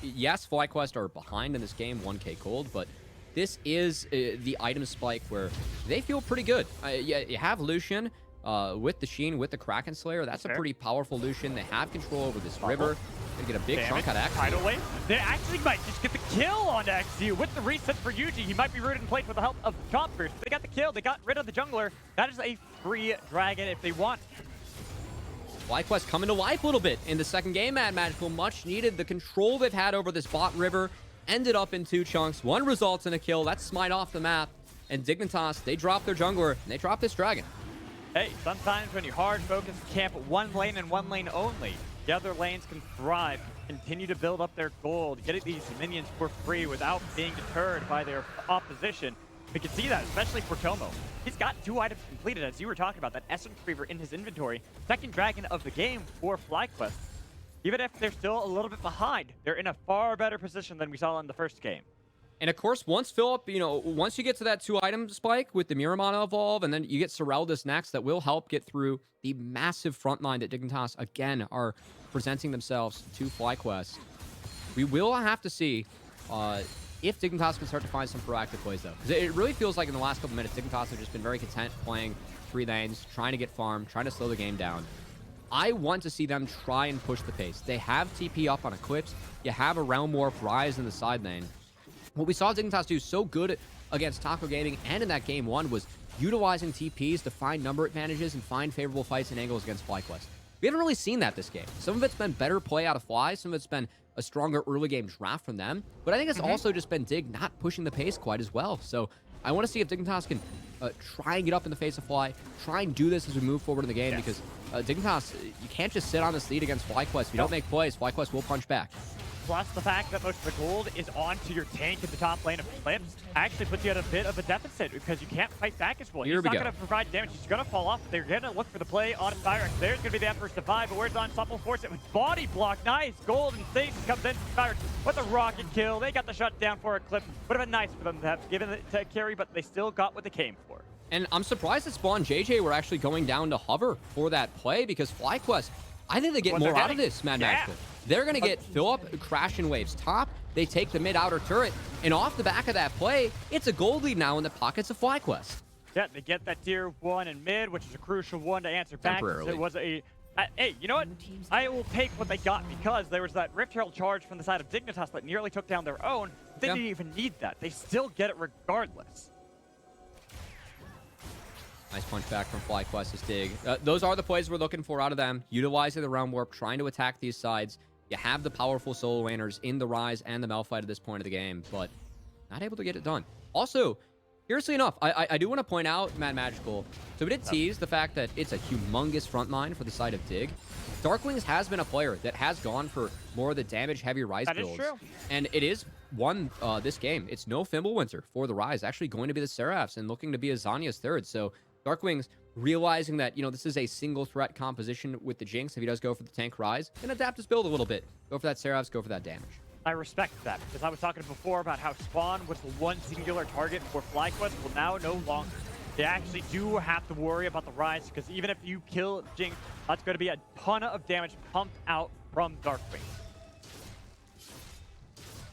yes, FlyQuest are behind in this game, 1k gold, but this is the item spike where they feel pretty good. You have Lucian with the Sheen, with the Kraken Slayer. That's a pretty powerful Lucian. They have control over this river. Gonna get a big chunk out of XU. Tidal Wave. They actually might just get the kill on XU with the reset for Yuji. He might be rooted in place with the help of Choppers. They got the kill. They got rid of the jungler. That is a free dragon if they want. FlyQuest coming to life a little bit in the second game, Mad Magical. Much needed. The control they've had over this bot river ended up in 2 chunks. One results in a kill. That's Smite off the map. And Dignitas, they drop their jungler, and they drop this dragon. Hey, sometimes when you hard focus camp one lane and one lane only, the other lanes can thrive, continue to build up their gold, get these minions for free without being deterred by their opposition. We can see that, especially for Tomo. He's got 2 items completed, as you were talking about, that Essence Reaver in his inventory. Second dragon of the game for FlyQuest. Even if they're still a little bit behind, they're in a far better position than we saw in the first game. And of course, once Philip, once you get to that 2-item spike with the Miramon Evolve, and then you get Soreldas next, that will help get through the massive front line that Dignitas, again, are presenting themselves to FlyQuest. We will have to see if Dignitas can start to find some proactive plays, though. Because it really feels like in the last couple minutes, Dignitas have just been very content playing 3 lanes, trying to get farm, trying to slow the game down. I want to see them try and push the pace. They have TP up on Eclipse. You have a Realm Warp Rise in the side lane. What we saw Dignitas do so good against Taco Gaming and in that game 1 was utilizing TPs to find number advantages and find favorable fights and angles against FlyQuest. We haven't really seen that this game. Some of it's been better play out of Fly. Some of it's been a stronger early game draft from them. But I think it's also just been Dig not pushing the pace quite as well. So I want to see if Dignitas can try and get up in the face of Fly, try and do this as we move forward in the game, because Dignitas, you can't just sit on this lead against FlyQuest. If you don't make plays, FlyQuest will punch back. Plus the fact that most of the gold is onto your tank in the top lane of Eclipse actually puts you at a bit of a deficit because you can't fight back as well. He's not going to provide damage. He's going to fall off. They're going to look for the play on Spyrex. There's going to be the Emperor's Divide, but where's the Unstoppable Force? It was body block. Nice. Gold and Stasis comes in. Spyrex with a rocket kill. They got the shutdown for Eclipse. Would have been nice for them to have given it to carry, but they still got what they came for. And I'm surprised that Spawn JJ were actually going down to hover for that play, because FlyQuest, I think they get more out of this, Mad Magical. They're going to get Philip crashing waves top. They take the mid-outer turret. And off the back of that play, it's a gold lead now in the pockets of FlyQuest. Yeah, they get that tier 1 and mid, which is a crucial one to answer back. It was a... hey, you know what? I will take what they got, because there was that Rift Herald charge from the side of Dignitas that nearly took down their own. They didn't even need that. They still get it regardless. Nice punch back from FlyQuest as Dig. Those are the plays we're looking for out of them. Utilizing the Realm Warp, trying to attack these sides. You have the powerful solo laners in the Rise and the Malphite at this point of the game, but not able to get it done. Also, curiously enough, I do want to point out, Mad Magical, so we did tease the fact that it's a humongous front line for the side of Dig. Darkwings has been a player that has gone for more of the damage-heavy Rise builds. That is true. And it is won this game. It's no Fimbulwinter for the Rise. Actually going to be the Seraphs and looking to be a Zanya's third. So Darkwings, realizing that, this is a single threat composition with the Jinx, if he does go for the tank Rise, and adapt his build a little bit. Go for that Seraphs, go for that damage. I respect that, because I was talking before about how Spawn was the one singular target for FlyQuest. Well, now no longer. They actually do have to worry about the Rise, because even if you kill Jinx, that's going to be a ton of damage pumped out from Darkwing.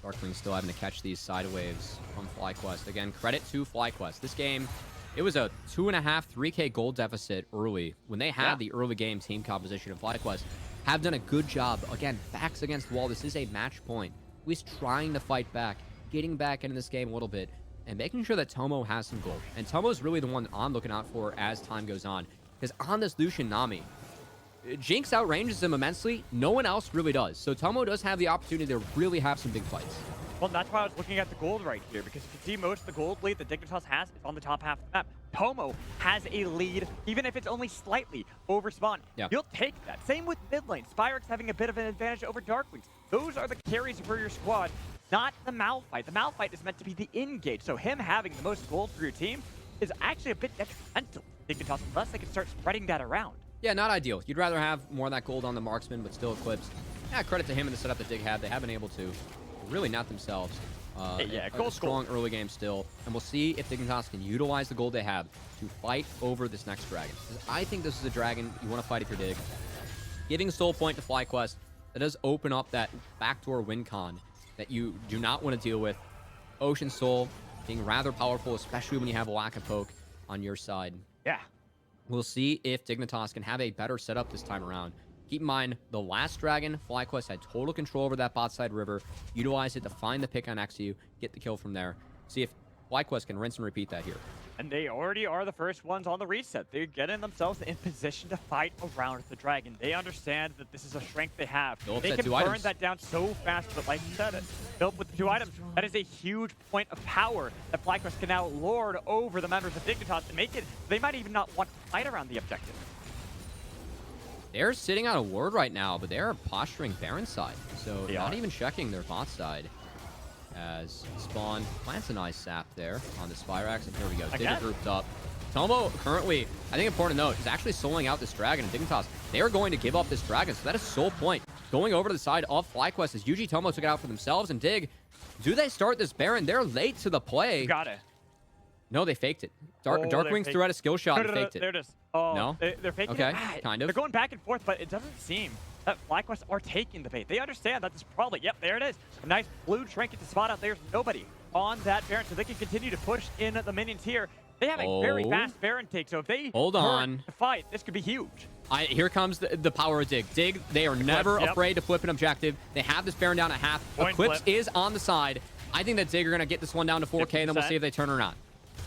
Darkwing still having to catch these side waves from FlyQuest. Again, credit to FlyQuest. This game, it was a 2.5, 3k gold deficit early when they had the early game team composition of FlyQuest. Have done a good job. Again, backs against the wall. This is a match point. He's trying to fight back, getting back into this game a little bit, and making sure that Tomo has some gold. And Tomo's really the one I'm looking out for as time goes on. Because on this Lucian Nami, Jinx outranges him immensely. No one else really does. So Tomo does have the opportunity to really have some big fights. Well, that's why I was looking at the gold right here, because you can see most of the gold lead that Dignitas has is on the top half of the map. Tomo has a lead, even if it's only slightly over Spawn. Yeah. You'll take that. Same with mid lane. Spyrex having a bit of an advantage over Darkwings. Those are the carries for your squad, not the Malphite. The Malphite is meant to be the engage, so him having the most gold for your team is actually a bit detrimental to Dignitas unless they can start spreading that around. Yeah, not ideal. You'd rather have more of that gold on the marksman, but still Eclipse. Yeah, credit to him and the setup that Dig had. They have been able to really net themselves. Yeah, a gold, strong early game still. And we'll see if Dignitas can utilize the gold they have to fight over this next dragon. Because I think this is a dragon you want to fight if you're Dig. Giving Soul Point to FlyQuest, that does open up that backdoor win con that you do not want to deal with. Ocean Soul being rather powerful, especially when you have a lack of poke on your side. Yeah. We'll see if Dignitas can have a better setup this time around. Keep in mind, the last dragon, FlyQuest had total control over that bot side river, utilize it to find the pick on next to you, get the kill from there. See if FlyQuest can rinse and repeat that here. And they already are the first ones on the reset. They're getting themselves in position to fight around the dragon. They understand that this is a strength they have. Phillips They had can 2 burn items. that down so fast, but like you said, Philip with the 2 items, that is a huge point of power that FlyQuest can now lord over the members of Dignitas to make it. They might even not want to fight around the objective. They're sitting on a ward right now, but they're posturing Baron side. So They not are. even checking their bot side. As Spawn plants a nice sap there on the Spyrax, and here we go. Digga Again? grouped up. Tomo currently, I think important to note, is actually soloing out this dragon, and Dignitas, they are going to give up this dragon, so that is Soul Point. Going over to the side of FlyQuest as Yuji Tomo took it out for themselves, and Dig, do they start this Baron? They're late to the play. You got it. No, they faked it. Oh, Darkwings they're threw out a skill shot and faked There it. it is. Oh, No? They're faking Okay, it. Ah, kind of. They're going back and forth, but it doesn't seem that FlyQuest are taking the bait. They understand that this probably, yep, there it is. A nice blue trinket to spot out. There's nobody on that Baron, so they can continue to push in the minions here. They have a very Oh. fast Baron take, so if they Hold turn on. to fight, this could be huge. Here comes the power of Dig. Dig, they are never yep. afraid to flip an objective. They have this Baron down at half. Point Eclipse flip. is on the side. I think that Dig are going to get this one down to 4K, and then we'll 50%. see if they turn or not.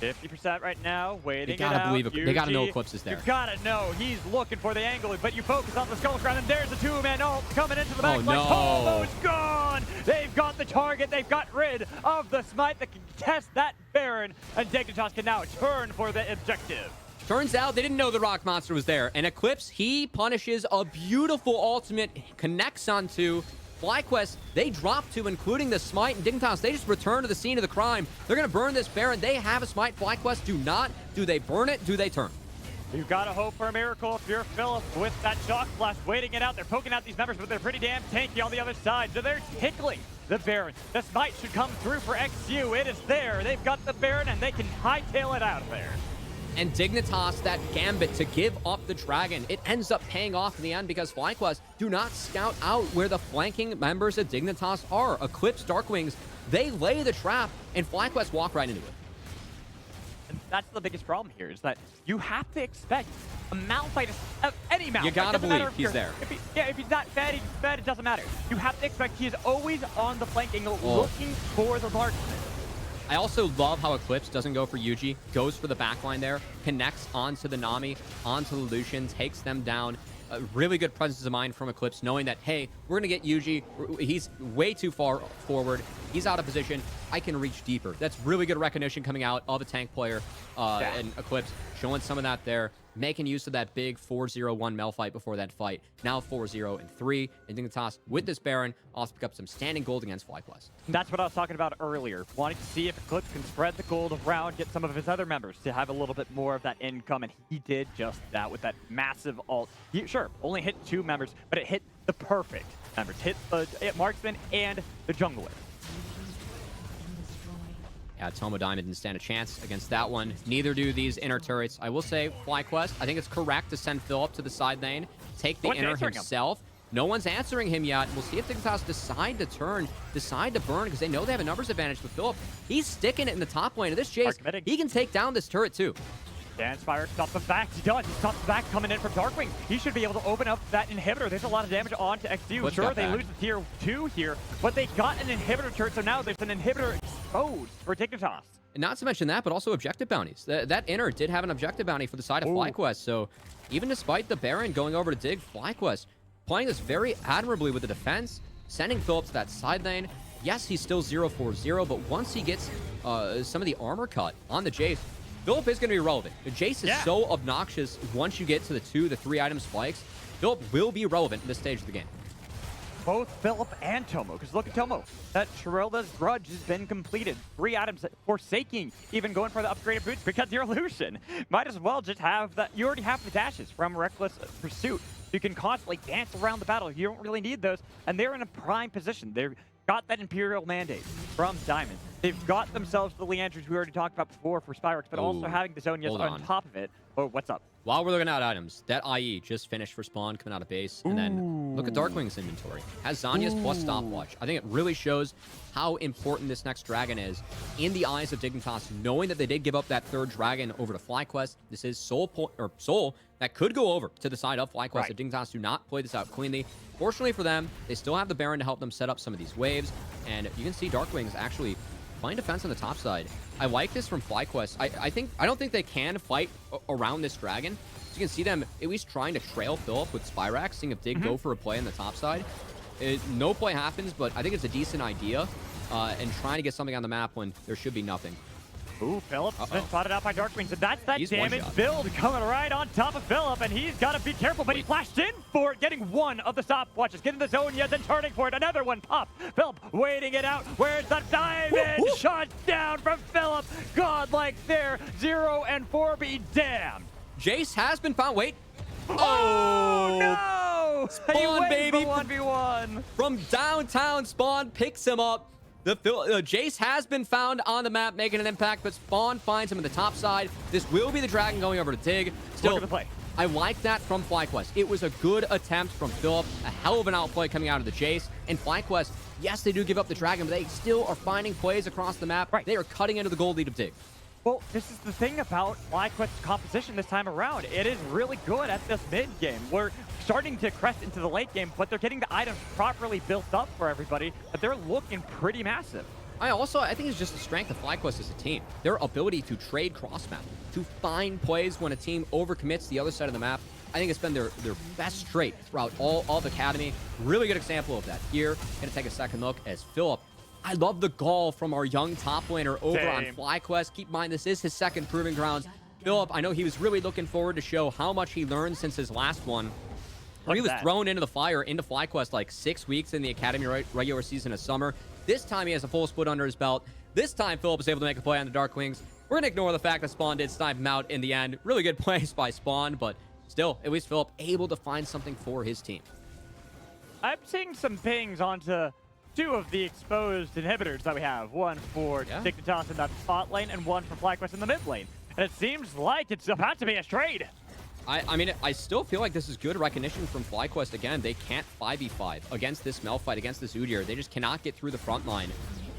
50% right now, waiting They gotta it out. believe it. They gotta know Yuji, Eclipse is there. You gotta know. He's looking for the angle, but you focus on the skull ground, and there's a 2-man ult coming into the back. Oh, Like, no. Tomo's gone! They've got the target. They've got rid of the smite that can test that Baron, and Dignitas can now turn for the objective. Turns out they didn't know the rock monster was there. And Eclipse, he punishes a beautiful ultimate, connects onto FlyQuest. They drop to, including the smite, and Dignitas, they just return to the scene of the crime. They're going to burn this Baron. They have a smite. FlyQuest do not. Do they burn it? Do they turn? You've got to hope for a miracle if you're Philip with that shock blast waiting it out. They're poking out these members, but they're pretty damn tanky on the other side. So they're tickling the Baron. The smite should come through for XU. It is there. They've got the Baron, and they can hightail it out of there. And Dignitas, that gambit to give up the dragon, it ends up paying off in the end because FlyQuest do not scout out where the flanking members of Dignitas are. Eclipse, Darkwings, they lay the trap, and FlyQuest walk right into it. And that's the biggest problem here, is that you have to expect a Malphite, any Malphite. You gotta doesn't matter believe if he's you're- there. If he's not fed, he's fed, it doesn't matter. You have to expect he is always on the flank angle looking for the marksman. I also love how Eclipse doesn't go for Yuji, goes for the backline there, connects onto the Nami, onto the Lucian, takes them down. A really good presence of mind from Eclipse, knowing that, hey, we're going to get Yuji. He's way too far forward. He's out of position. I can reach deeper. That's really good recognition coming out of a tank player. And Eclipse showing some of that there, making use of that big 4-0-1 Malphite before that fight. Now 4-0-3. And Dignitas, with this Baron, also pick up some standing gold against FlyQuest. That's what I was talking about earlier. Wanting to see if Eclipse can spread the gold around, get some of his other members to have a little bit more of that income, and he did just that with that massive ult. He, sure, only hit 2 members, but it hit the perfect members. Hit the marksman and the jungler. Yeah, Tomo Diamond didn't stand a chance against that one. Neither do these inner turrets. I will say, FlyQuest, I think it's correct to send Phil up to the side lane, take the No one's inner answering him. himself. No one's answering him yet. We'll see if Dignitas decide to turn, decide to burn, because they know they have a numbers advantage with Philip. He's sticking it in the top lane of this chase. committing. He can take down this turret too. Dan Spire stops the back. He does. He stops the back coming in from Darkwing. He should be able to open up that inhibitor. There's a lot of damage on to XU. What's Sure, got they back? lose the tier 2 here, but they got an inhibitor turret, so now there's an inhibitor exposed for Dignitas. And not to mention that, but also objective bounties. That inner did have an objective bounty for the side of Ooh. FlyQuest. So even despite the Baron going over to dig, FlyQuest playing this very admirably with the defense, sending Philip to that side lane, yes, he's still 0-4-0, but once he gets some of the armor cut on the Jace, Philip is going to be relevant. The Jace is so obnoxious once you get to the 2, the 3 item spikes. Philip will be relevant in this stage of the game. Both Philip and Tomo, because look at Tomo. That Shrilla's Grudge has been completed. 3 items, Forsaking, even going for the upgraded boots because you're Lucian. Might as well just have that. You already have the dashes from Reckless Pursuit. You can constantly dance around the battle. You don't really need those. And they're in a prime position. They've got that Imperial Mandate from Diamond. They've got themselves the Leanders we already talked about before for Spyrex, but also having the Zonias on top of it. Oh, what's up? While we're looking at items, that IE just finished for spawn coming out of base. And then look at Darkwing's inventory. Has Zhonya's plus stopwatch. I think it really shows how important this next dragon is in the eyes of Dignitas, knowing that they did give up that 3rd dragon over to FlyQuest. This is Soul that could go over to the side of FlyQuest if Dignitas do not play this out cleanly. Fortunately for them, they still have the Baron to help them set up some of these waves. And you can see Darkwing's actually playing defense on the top side. I like this from FlyQuest. I don't think they can fight around this dragon. So you can see them at least trying to trail Philip with Spyrax, seeing if Dig go for a play on the top side. No play happens, but I think it's a decent idea. And trying to get something on the map when there should be nothing. Ooh, Philip's been spotted out by Darkwing, so that's that damage build coming right on top of Philip, and he's got to be careful, but he flashed in for it, getting one of the stopwatches, getting the Zonias and turning for it, another one pop. Philip waiting it out, where's the diamond? Shot down from Philip, godlike there, 0 and 4, be damned. Jace has been found, wait. Oh no! Spawn, baby! 1v1. From downtown, Spawn picks him up. The Jace has been found on the map, making an impact, but Spawn finds him on the top side. This will be the dragon going over to Dig. Still, look at the play. I like that from FlyQuest. It was a good attempt from Philip, a hell of an outplay coming out of the Jace. And FlyQuest, yes, they do give up the dragon, but they still are finding plays across the map. They are cutting into the gold lead of Dig. Well, this is the thing about FlyQuest's composition this time around. It is really good at this mid game. We're starting to crest into the late game, but they're getting the items properly built up for everybody, but they're looking pretty massive. I think it's just the strength of FlyQuest as a team. Their ability to trade cross-map, to find plays when a team overcommits the other side of the map. I think it's been their best trait throughout all of Academy. Really good example of that here. Gonna take a second look as Philip. I love the gall from our young top laner over on FlyQuest. Keep in mind, this is his second Proving Grounds. Philip, I know he was really looking forward to show how much he learned since his last one. He was thrown into the fire, into FlyQuest like 6 weeks in the Academy regular season of summer. This time he has a full split under his belt. This time Philip was able to make a play on the Darkwings. We're going to ignore the fact that Spawn did snipe him out in the end. Really good plays by Spawn, but still, at least Philip able to find something for his team. I'm seeing some pings onto 2 of the exposed inhibitors that we have. One for Dignitas in that spot lane, and one for FlyQuest in the mid lane. And it seems like it's about to be a trade. I mean, I still feel like this is good recognition from FlyQuest. Again, they can't 5v5 against this Malphite, against this Udyr. They just cannot get through the front line.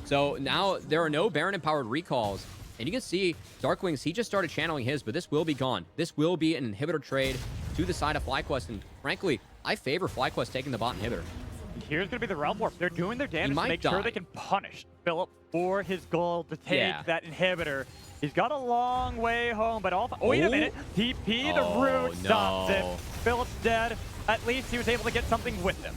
So now there are no Baron-empowered recalls. And you can see Darkwings, he just started channeling his, but this will be gone. This will be an inhibitor trade to the side of FlyQuest. And frankly, I favor FlyQuest taking the bot inhibitor. Here's going to be the Realm Warp. They're doing their damage to make sure they can punish Philip for his goal to take that inhibitor. He's got a long way home, but all... Oh, wait a minute. TP, the root stops him. Philip's dead. At least he was able to get something with him.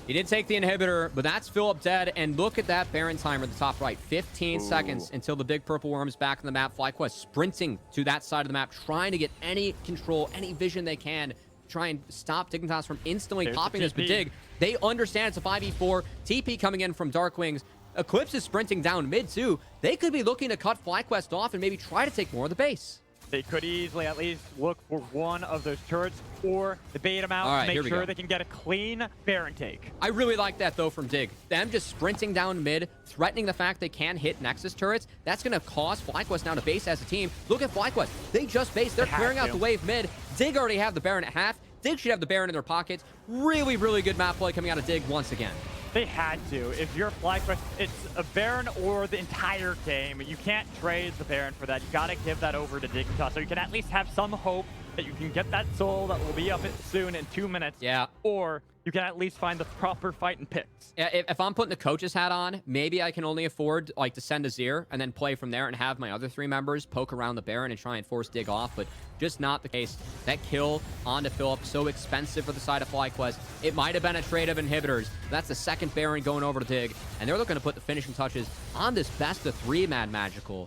He did take the inhibitor, but that's Philip dead. And look at that Baron timer at the top right. 15 seconds until the big purple worm is back on the map. FlyQuest sprinting to that side of the map, trying to get any control, any vision they can, try and stop Dignitas from instantly popping this. But Dig, they understand it's a 5v4. TP coming in from Darkwings. Eclipse is sprinting down mid too. They could be looking to cut FlyQuest off and maybe try to take more of the base. They could easily at least look for one of those turrets or bait them out to make sure they can get a clean Baron take. I really like that though from Dig. Them just sprinting down mid, threatening the fact they can hit Nexus turrets. That's going to cause FlyQuest now to base as a team. Look at FlyQuest. They just base. They're clearing out the wave mid. Dig already have the Baron at half. Dig should have the Baron in their pockets. Really, really good map play coming out of Dig once again. They had to. If you're FlyQuest, it's a Baron or the entire game. You can't trade the Baron for that. You got to give that over to Dignitas so you can at least have some hope that you can get that soul that will be up soon in 2 minutes. Yeah. Or you can at least find the proper fight and picks. Yeah, if I'm putting the coach's hat on, maybe I can only afford like to send a Zir and then play from there and have my other 3 members poke around the Baron and try and force Dig off, but just not the case. That kill onto Philip, so expensive for the side of FlyQuest. It might have been a trade of inhibitors. That's the second Baron going over to Dig, and they're looking to put the finishing touches on this best of 3 Mad Magical,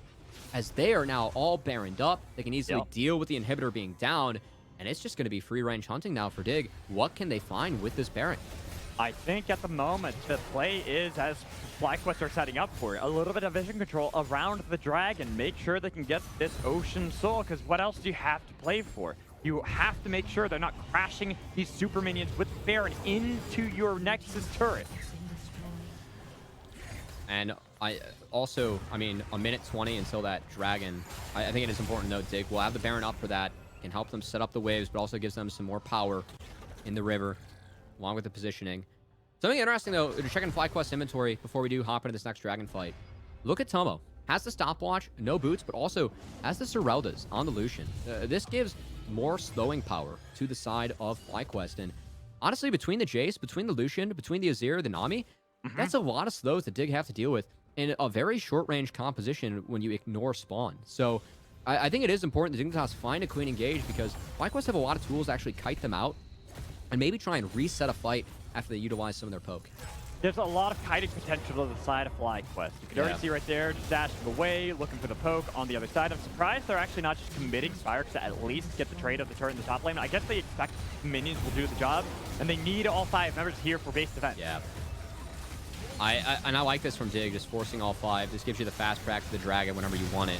as they are now all Baroned up. They can easily deal with the inhibitor being down, and it's just going to be free range hunting now for Dig. What can they find with this Baron? I think at the moment the play is, as FlyQuest are setting up for it, a little bit of vision control around the dragon. Make sure they can get this Ocean Soul, because what else do you have to play for? You have to make sure they're not crashing these super minions with Baron into your Nexus turret. And I mean, a minute 20 until that dragon. I think it is important to note Dig will have the Baron up for that. Can help them set up the waves, but also gives them some more power in the river, along with the positioning. Something interesting, though, to check in FlyQuest inventory before we do hop into this next dragon fight. Look at Tomo. Has the stopwatch, no boots, but also has the Sereldas on the Lucian. This gives more slowing power to the side of FlyQuest. And honestly, between the Jace, between the Lucian, between the Azir, the Nami, that's a lot of slows that Dig have to deal with in a very short-range composition when you ignore spawn. So I think it is important that Dignitas find a clean engage, because FlyQuest have a lot of tools to actually kite them out and maybe try and reset a fight after they utilize some of their poke. There's a lot of kiting potential to the side of FlyQuest. You can already see right there, just dashing away, looking for the poke on the other side. I'm surprised they're actually not just committing Spyrex to at least get the trade of the turret in the top lane. I guess they expect minions will do the job, and they need all 5 members here for base defense. Yeah. And I like this from Dig, just forcing all 5. This gives you the fast track to the dragon whenever you want it.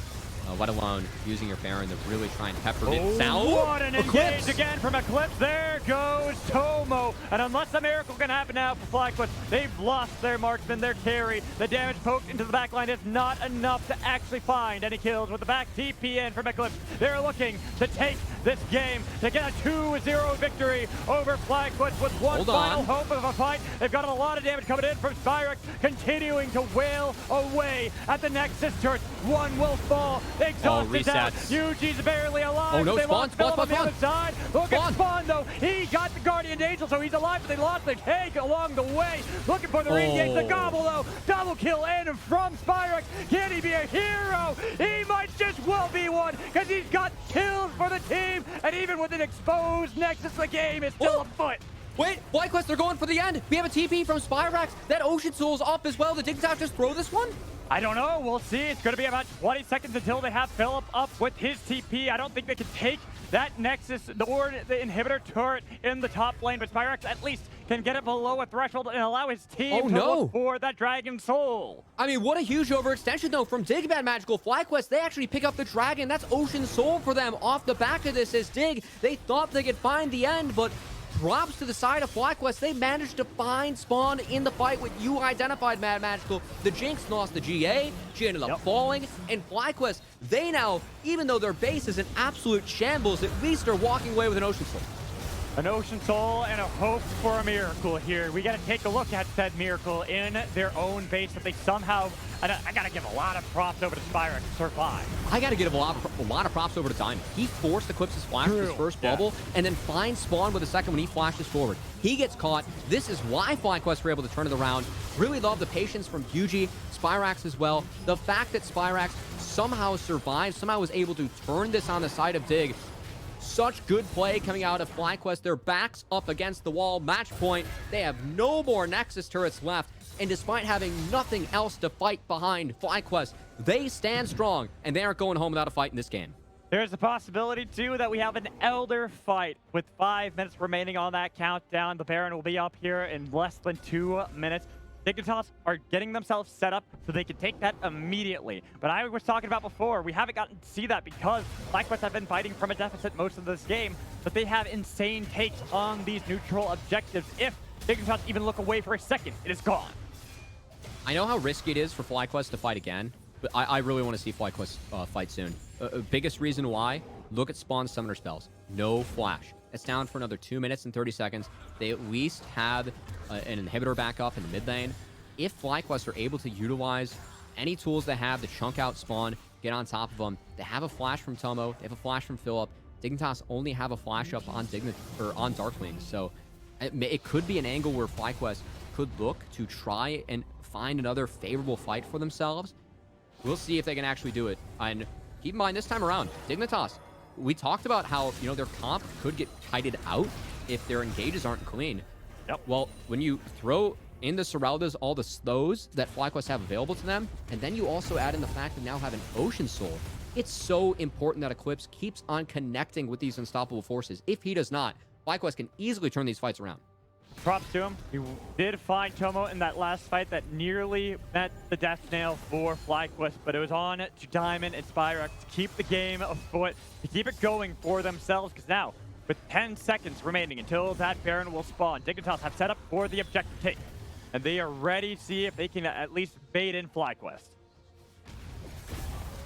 Let alone using your Baron to really try and pepper it down. What an engage again from Eclipse. There goes Tomo. And unless a miracle can happen now for FlyQuest, they've lost their marksman, their carry. The damage poked into the backline is not enough to actually find any kills with the back TP in from Eclipse. They're looking to take this game to get a 2-0 victory over FlyQuest with one final hope of a fight. They've got a lot of damage coming in from Spyrex, continuing to wail away at the Nexus turret. One will fall. Exhausted down. Yuji's barely alive. Oh no, they Spawn, lost Philip on the other side. Look at Spawn though. He got the Guardian Angel, so he's alive, but they lost the cake along the way. Looking for the re-engage. The gobble though. Double kill in from Spyrex. Can he be a hero? He might just well be one, because he's got kills for the team. And even with an exposed Nexus, the game is still afoot. Wait, FlyQuest, they're going for the end. We have a TP from Spyrex. That Ocean Soul's up as well. Did Dignitas just throw this one? I don't know. We'll see. It's going to be about 20 seconds until they have Philip up with his TP. I don't think they can take that Nexus or the inhibitor turret in the top lane, but Spyrex at least can get it below a threshold and allow his team to look for that Dragon Soul. I mean, what a huge overextension, though, from Dig Mad Magical. FlyQuest, they actually pick up the Dragon. That's Ocean Soul for them off the back of this as Dig. They thought they could find the end, but props to the side of FlyQuest. They managed to find Spawn in the fight with you identified Mad Magical. The Jinx lost the GA. She ended up falling. And FlyQuest, they now, even though their base is an absolute shambles, at least are walking away with an Ocean Soul. An Ocean Soul and a hope for a miracle here. We got to take a look at said miracle in their own base that they somehow, and I got to give a lot of props over to Spyrex to survive. I got to give a lot of props over to Diamond. He forced Eclipse's flash with his first bubble and then finds Spawn with a second when he flashes forward. He gets caught. This is why FlyQuest were able to turn it around. Really love the patience from Yuji, Spyrex as well. The fact that Spyrex somehow survived, somehow was able to turn this on the side of Dig. Such good play coming out of FlyQuest. Their backs up against the wall. Match point. They have no more Nexus turrets left. And despite having nothing else to fight behind FlyQuest, they stand strong, and they aren't going home without a fight in this game. There's a possibility, too, that we have an Elder fight with 5 minutes remaining on that countdown. The Baron will be up here in less than 2 minutes. Dignitas are getting themselves set up so they can take that immediately. But I was talking about before, we haven't gotten to see that because FlyQuest have been fighting from a deficit most of this game, but they have insane takes on these neutral objectives. If Dignitas even look away for a second, it is gone. I know how risky it is for FlyQuest to fight again, but I really want to see FlyQuest fight soon. Biggest reason why, look at Spawn Summoner spells. No flash. It's down for another 2 minutes and 30 seconds. They at least have an inhibitor backup in the mid lane. If FlyQuest are able to utilize any tools they have to chunk out Spawn, get on top of them, they have a flash from Tomo, they have a flash from Philip. Dignitas only have a flash up on on Darkwing. So It could be an angle where FlyQuest could look to try and find another favorable fight for themselves. We'll see if they can actually do it. And keep in mind, this time around, Dignitas, we talked about how, you know, their comp could get kited out if their engages aren't clean. Yep. Well, when you throw in the Serraldas, all the slows that FlyQuest have available to them, and then you also add in the fact that now have an Ocean Soul, it's so important that Eclipse keeps on connecting with these unstoppable forces. If he does not, FlyQuest can easily turn these fights around. Props to him. He did find Tomo in that last fight that nearly met the death nail for FlyQuest, but it was on to Diamond and Spyrax to keep the game afoot, to keep it going for themselves, because now, with 10 seconds remaining until that Baron will spawn, Dignitas have set up for the objective take, and they are ready to see if they can at least bait in FlyQuest.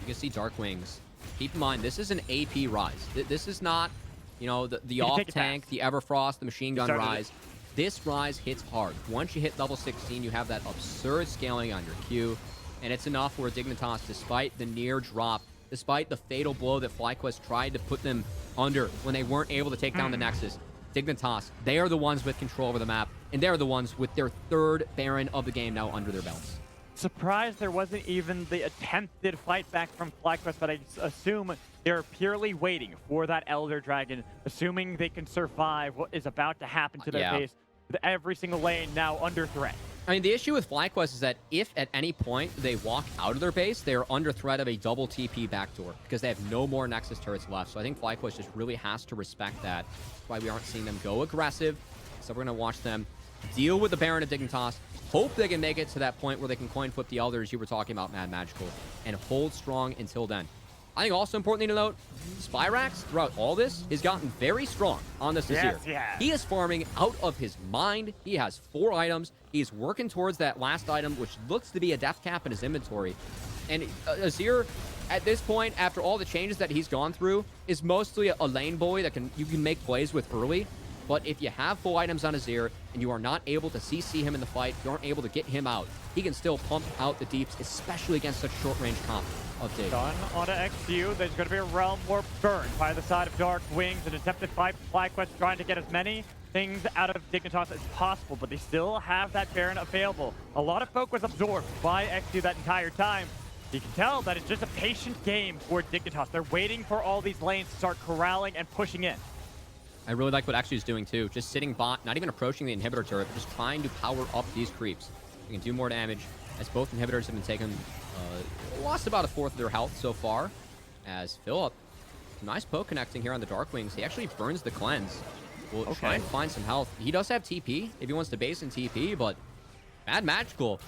You can see Dark Wings. Keep in mind, this is an AP Rise. This is not, you know, the off-tank, the Everfrost, the machine gun Rise. This Rise hits hard. Once you hit level 16, you have that absurd scaling on your Q, and it's enough where Dignitas, despite the near drop, despite the fatal blow that FlyQuest tried to put them under when they weren't able to take down the Nexus, Dignitas, they are the ones with control over the map, and they're the ones with their third Baron of the game now under their belts. Surprised there wasn't even the attempted fight back from FlyQuest, but I assume they're purely waiting for that Elder Dragon, assuming they can survive what is about to happen to their base, with every single lane now under threat. I mean, the issue with FlyQuest is that if at any point they walk out of their base, they are under threat of a double TP backdoor because they have no more Nexus turrets left. So I think FlyQuest just really has to respect that. That's why we aren't seeing them go aggressive. So we're going to watch them deal with the Baron of Dignitas, hope they can make it to that point where they can coin flip the Elders you were talking about, Mad Magical, and hold strong until then. I think also importantly to note, Spyrax, throughout all this, has gotten very strong on this Azir. Yes. He is farming out of his mind. He has 4 items. He's working towards that last item, which looks to be a death cap in his inventory. And Azir, at this point, after all the changes that he's gone through, is mostly a lane bully that you can make plays with early. But if you have full items on Azir and you are not able to CC him in the fight, you aren't able to get him out, he can still pump out the deeps, especially against such short-range comp of Dig. Done onto XU. There's going to be a Realm Warp burn by the side of Dark Wings. An attempted fight. FlyQuest trying to get as many things out of Dignitas as possible, but they still have that Baron available. A lot of folk was absorbed by XU that entire time. You can tell that it's just a patient game for Dignitas. They're waiting for all these lanes to start corralling and pushing in. I really like what XU is doing too. Just sitting bot, not even approaching the inhibitor turret, but just trying to power up these creeps. You can do more damage as both inhibitors have been taken. Lost about 1/4 of their health so far. As Philip, nice poke connecting here on the Dark Wings. He actually burns the cleanse. We'll try and find some health. He does have TP if he wants to base in TP, but Mad Magical.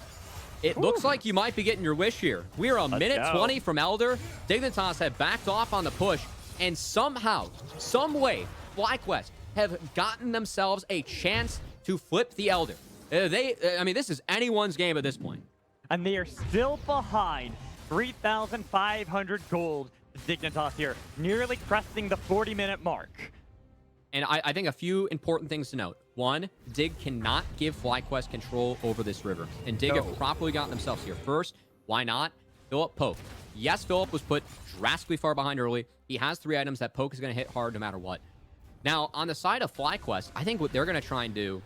It looks like you might be getting your wish here. We are a minute 20 from Elder. Dignitas have backed off on the push, and somehow, some way, FlyQuest have gotten themselves a chance to flip the Elder. I mean, this is anyone's game at this point. And they are still behind 3,500 gold. Dignitas here, nearly cresting the 40-minute mark. And I think a few important things to note. One, Dig cannot give FlyQuest control over this river. And Dig have properly gotten themselves here. First, why not? Philip poke. Yes, Philip was put drastically far behind early. He has 3 items. That poke is going to hit hard no matter what. Now, on the side of FlyQuest, I think what they're going to try and do,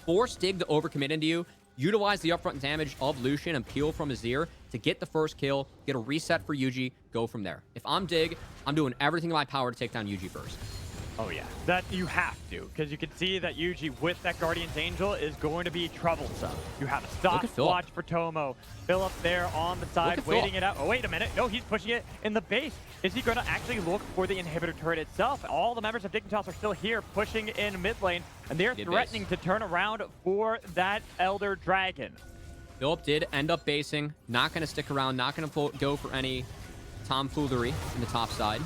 force Dig to overcommit into you, utilize the upfront damage of Lucian and peel from Azir to get the first kill, get a reset for Yuji, go from there. If I'm Dig, I'm doing everything in my power to take down Yuji first. Oh yeah, that you have to, because you can see that Yuji with that Guardian's Angel is going to be troublesome. You have a stopwatch for Tomo. Philip there on the side, waiting it out. Oh, wait a minute. No, he's pushing it in the base. Is he going to actually look for the inhibitor turret itself? All the members of Dignitas are still here, pushing in mid lane, and they're threatening to turn around for that Elder Dragon. Philip did end up basing. Not going to stick around. Not going to go for any tomfoolery in the top side.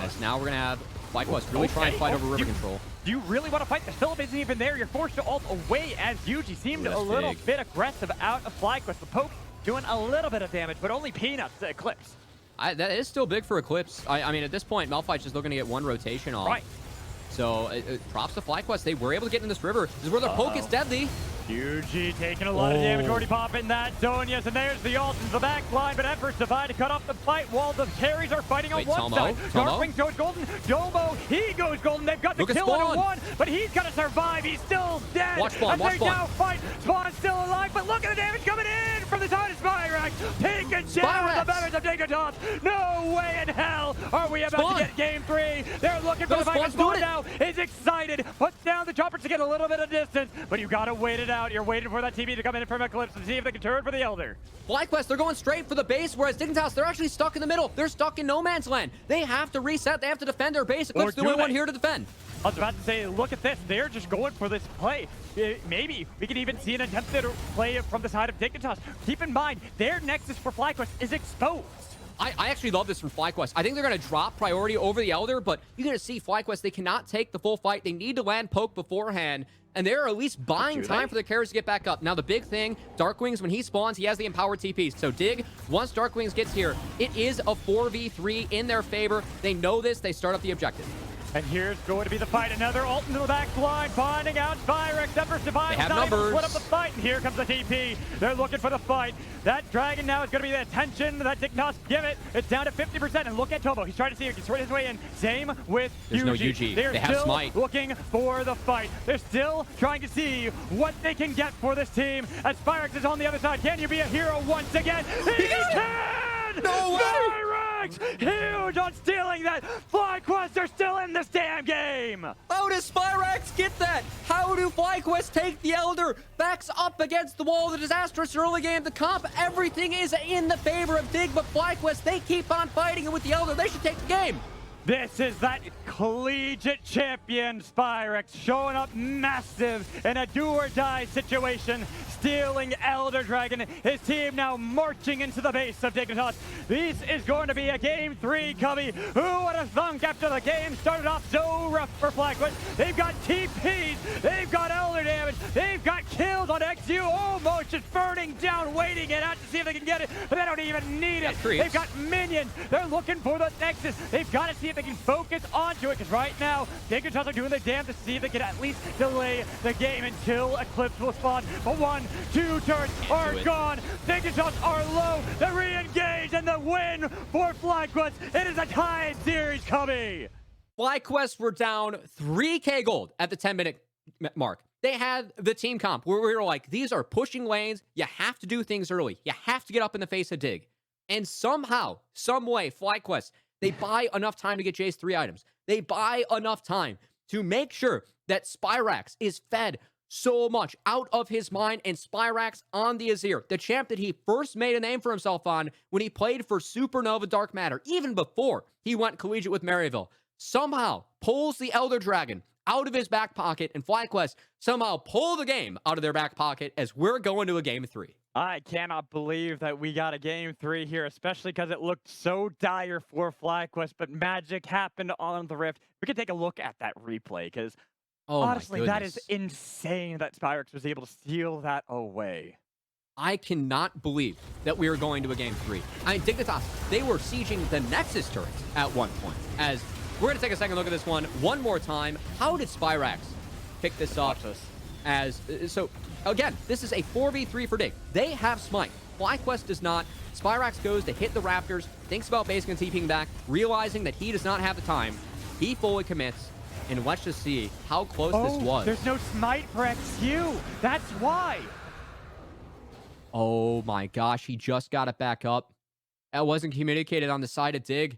As now we're going to have FlyQuest really try and fight over river control. Do you really want to fight? The Philip isn't even there. You're forced to ult away as Yuji seemed a little bit aggressive out of FlyQuest. The poke doing a little bit of damage, but only peanuts to Eclipse. That is still big for Eclipse. I mean, at this point, Malphite's just looking to get 1 rotation off. Right. So props to FlyQuest. They were able to get in this river. This is where their poke is deadly. QG taking a lot of damage, already popping that zone. Yes, and there's the ult into the back line, but efforts divide to cut off the fight while the carries are fighting on one side. Darkwing goes golden. Domo, he goes golden. They've got the kill on one, but he's gonna survive. He's still dead. Watch Spawn, watch Spawn. Now fight. Spawn's still alive, but look at the damage coming in from the side of Spyrax. Taking down the members of Dignitas. No way in hell are we about to get game 3. They're looking for the fight. Spawn now is excited. Puts down the chopper to get a little bit of distance, but you gotta wait it out. You're waiting for that TP to come in from Eclipse to see if they can turn for the Elder. FlyQuest, they're going straight for the base, whereas Dignitas, they're actually stuck in the middle. They're stuck in no man's land. They have to reset. They have to defend their base. Eclipse is the only one here to defend. I was about to say, look at this. They're just going for this play. Maybe we could even see an attempted play from the side of Dignitas. Keep in mind, their nexus for FlyQuest is exposed. I actually love this from FlyQuest. I think they're going to drop priority over the Elder, but you're going to see FlyQuest, they cannot take the full fight. They need to land poke beforehand, and they're at least buying time for the carries to get back up. Now, the big thing, Darkwings, when he spawns, he has the empowered TPs. So Dig, once Darkwings gets here, it is a 4v3 in their favor. They know this. They start up the objective. And here's going to be the fight. Another ult into the back line, finding out Spyrex. Efforts divide. They have numbers. Split up the fight, and here comes the TP. They're looking for the fight. That dragon now is going to be the attention that Dignitas give it. It's down to 50%, and look at Tobo. He's trying to see if he can sort his way in. Same with There's UG. no UG. They're they have still Smite. looking for the fight. They're still trying to see what they can get for this team. As Spyrex is on the other side. Can you be a hero once again? He can! No way! Spyrex! Huge on stealing that. FlyQuest are still in this damn game. How does Spyrax get that? How do FlyQuest take the Elder? Backs up against the wall. The disastrous early game. The comp, everything is in the favor of Dig, but FlyQuest, they keep on fighting, and with the Elder, they should take the game. This is that collegiate champion Spyrex showing up massive in a do-or-die situation, stealing Elder Dragon. His team now marching into the base of Dignitas. This is going to be a game 3, Cubby. Who would have thunk after the game started off so rough for FlyQuest? They've got TPs, they've got Elder damage, they've got kills on XU, almost just burning down, waiting it out to see if they can get it, but they don't even need it. They've got minions, they're looking for the Nexus. They've got to see if they can focus onto it, because right now, Dignitas are doing their damn to see if they can at least delay the game until Eclipse will spawn. But 1, 2 turns are gone. Dignitas are low. They re-engage, and the win for FlyQuest. It is a tied series coming. FlyQuest were down 3K gold at the 10-minute mark. They had the team comp where we were like, these are pushing lanes. You have to do things early. You have to get up in the face of Dig. And somehow, some way, FlyQuest, they buy enough time to get Jay's 3 items. They buy enough time to make sure that Spyrax is fed so much out of his mind, and Spyrax on the Azir, the champ that he first made a name for himself on when he played for Supernova Dark Matter, even before he went collegiate with Maryville, somehow pulls the Elder Dragon out of his back pocket, and FlyQuest somehow pull the game out of their back pocket as we're going to a game 3. I cannot believe that we got a game 3 here, especially because it looked so dire for FlyQuest, but magic happened on the Rift. We could take a look at that replay, because honestly, that is insane that Spyrex was able to steal that away. I cannot believe that we were going to a game 3. I mean, Dignitas, they were sieging the Nexus turrets at one point. As we're going to take a second look at this one more time. How did Spyrax pick this up? So, again, this is a 4v3 for Dig. They have Smite. FlyQuest does not. Spyrax goes to hit the Raptors, thinks about basing and TPing back, realizing that he does not have the time. He fully commits, and let's just see how close this was. There's no Smite for XU. That's why. Oh my gosh, he just got it back up. That wasn't communicated on the side of Dig.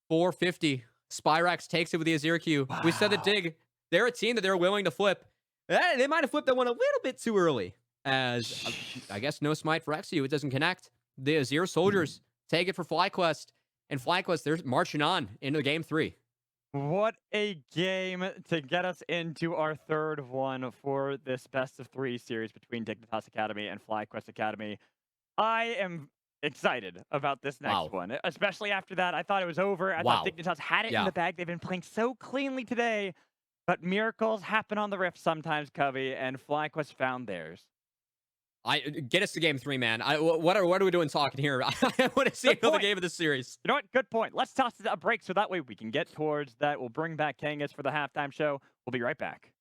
450. Spyrax takes it with the Azir Q. Wow. We said that Dig, they're a team that they're willing to flip. They might have flipped that one a little bit too early. As, I guess, no Smite for XU. It doesn't connect. The Azir soldiers take it for FlyQuest. And FlyQuest, they're marching on into game 3. What a game to get us into our third one for this best of 3 series between Dignitas Academy and FlyQuest Academy. I am excited about this next one, especially after that. I thought it was over. I thought Dignitas had it in the bag. They've been playing so cleanly today, but miracles happen on the Rift sometimes, Covey, and FlyQuest found theirs. Get us to game 3, man. What are we doing talking here? I want to see another game of this series. You know what? Good point. Let's toss it a break so that way we can get towards that. We'll bring back Kangas for the halftime show. We'll be right back.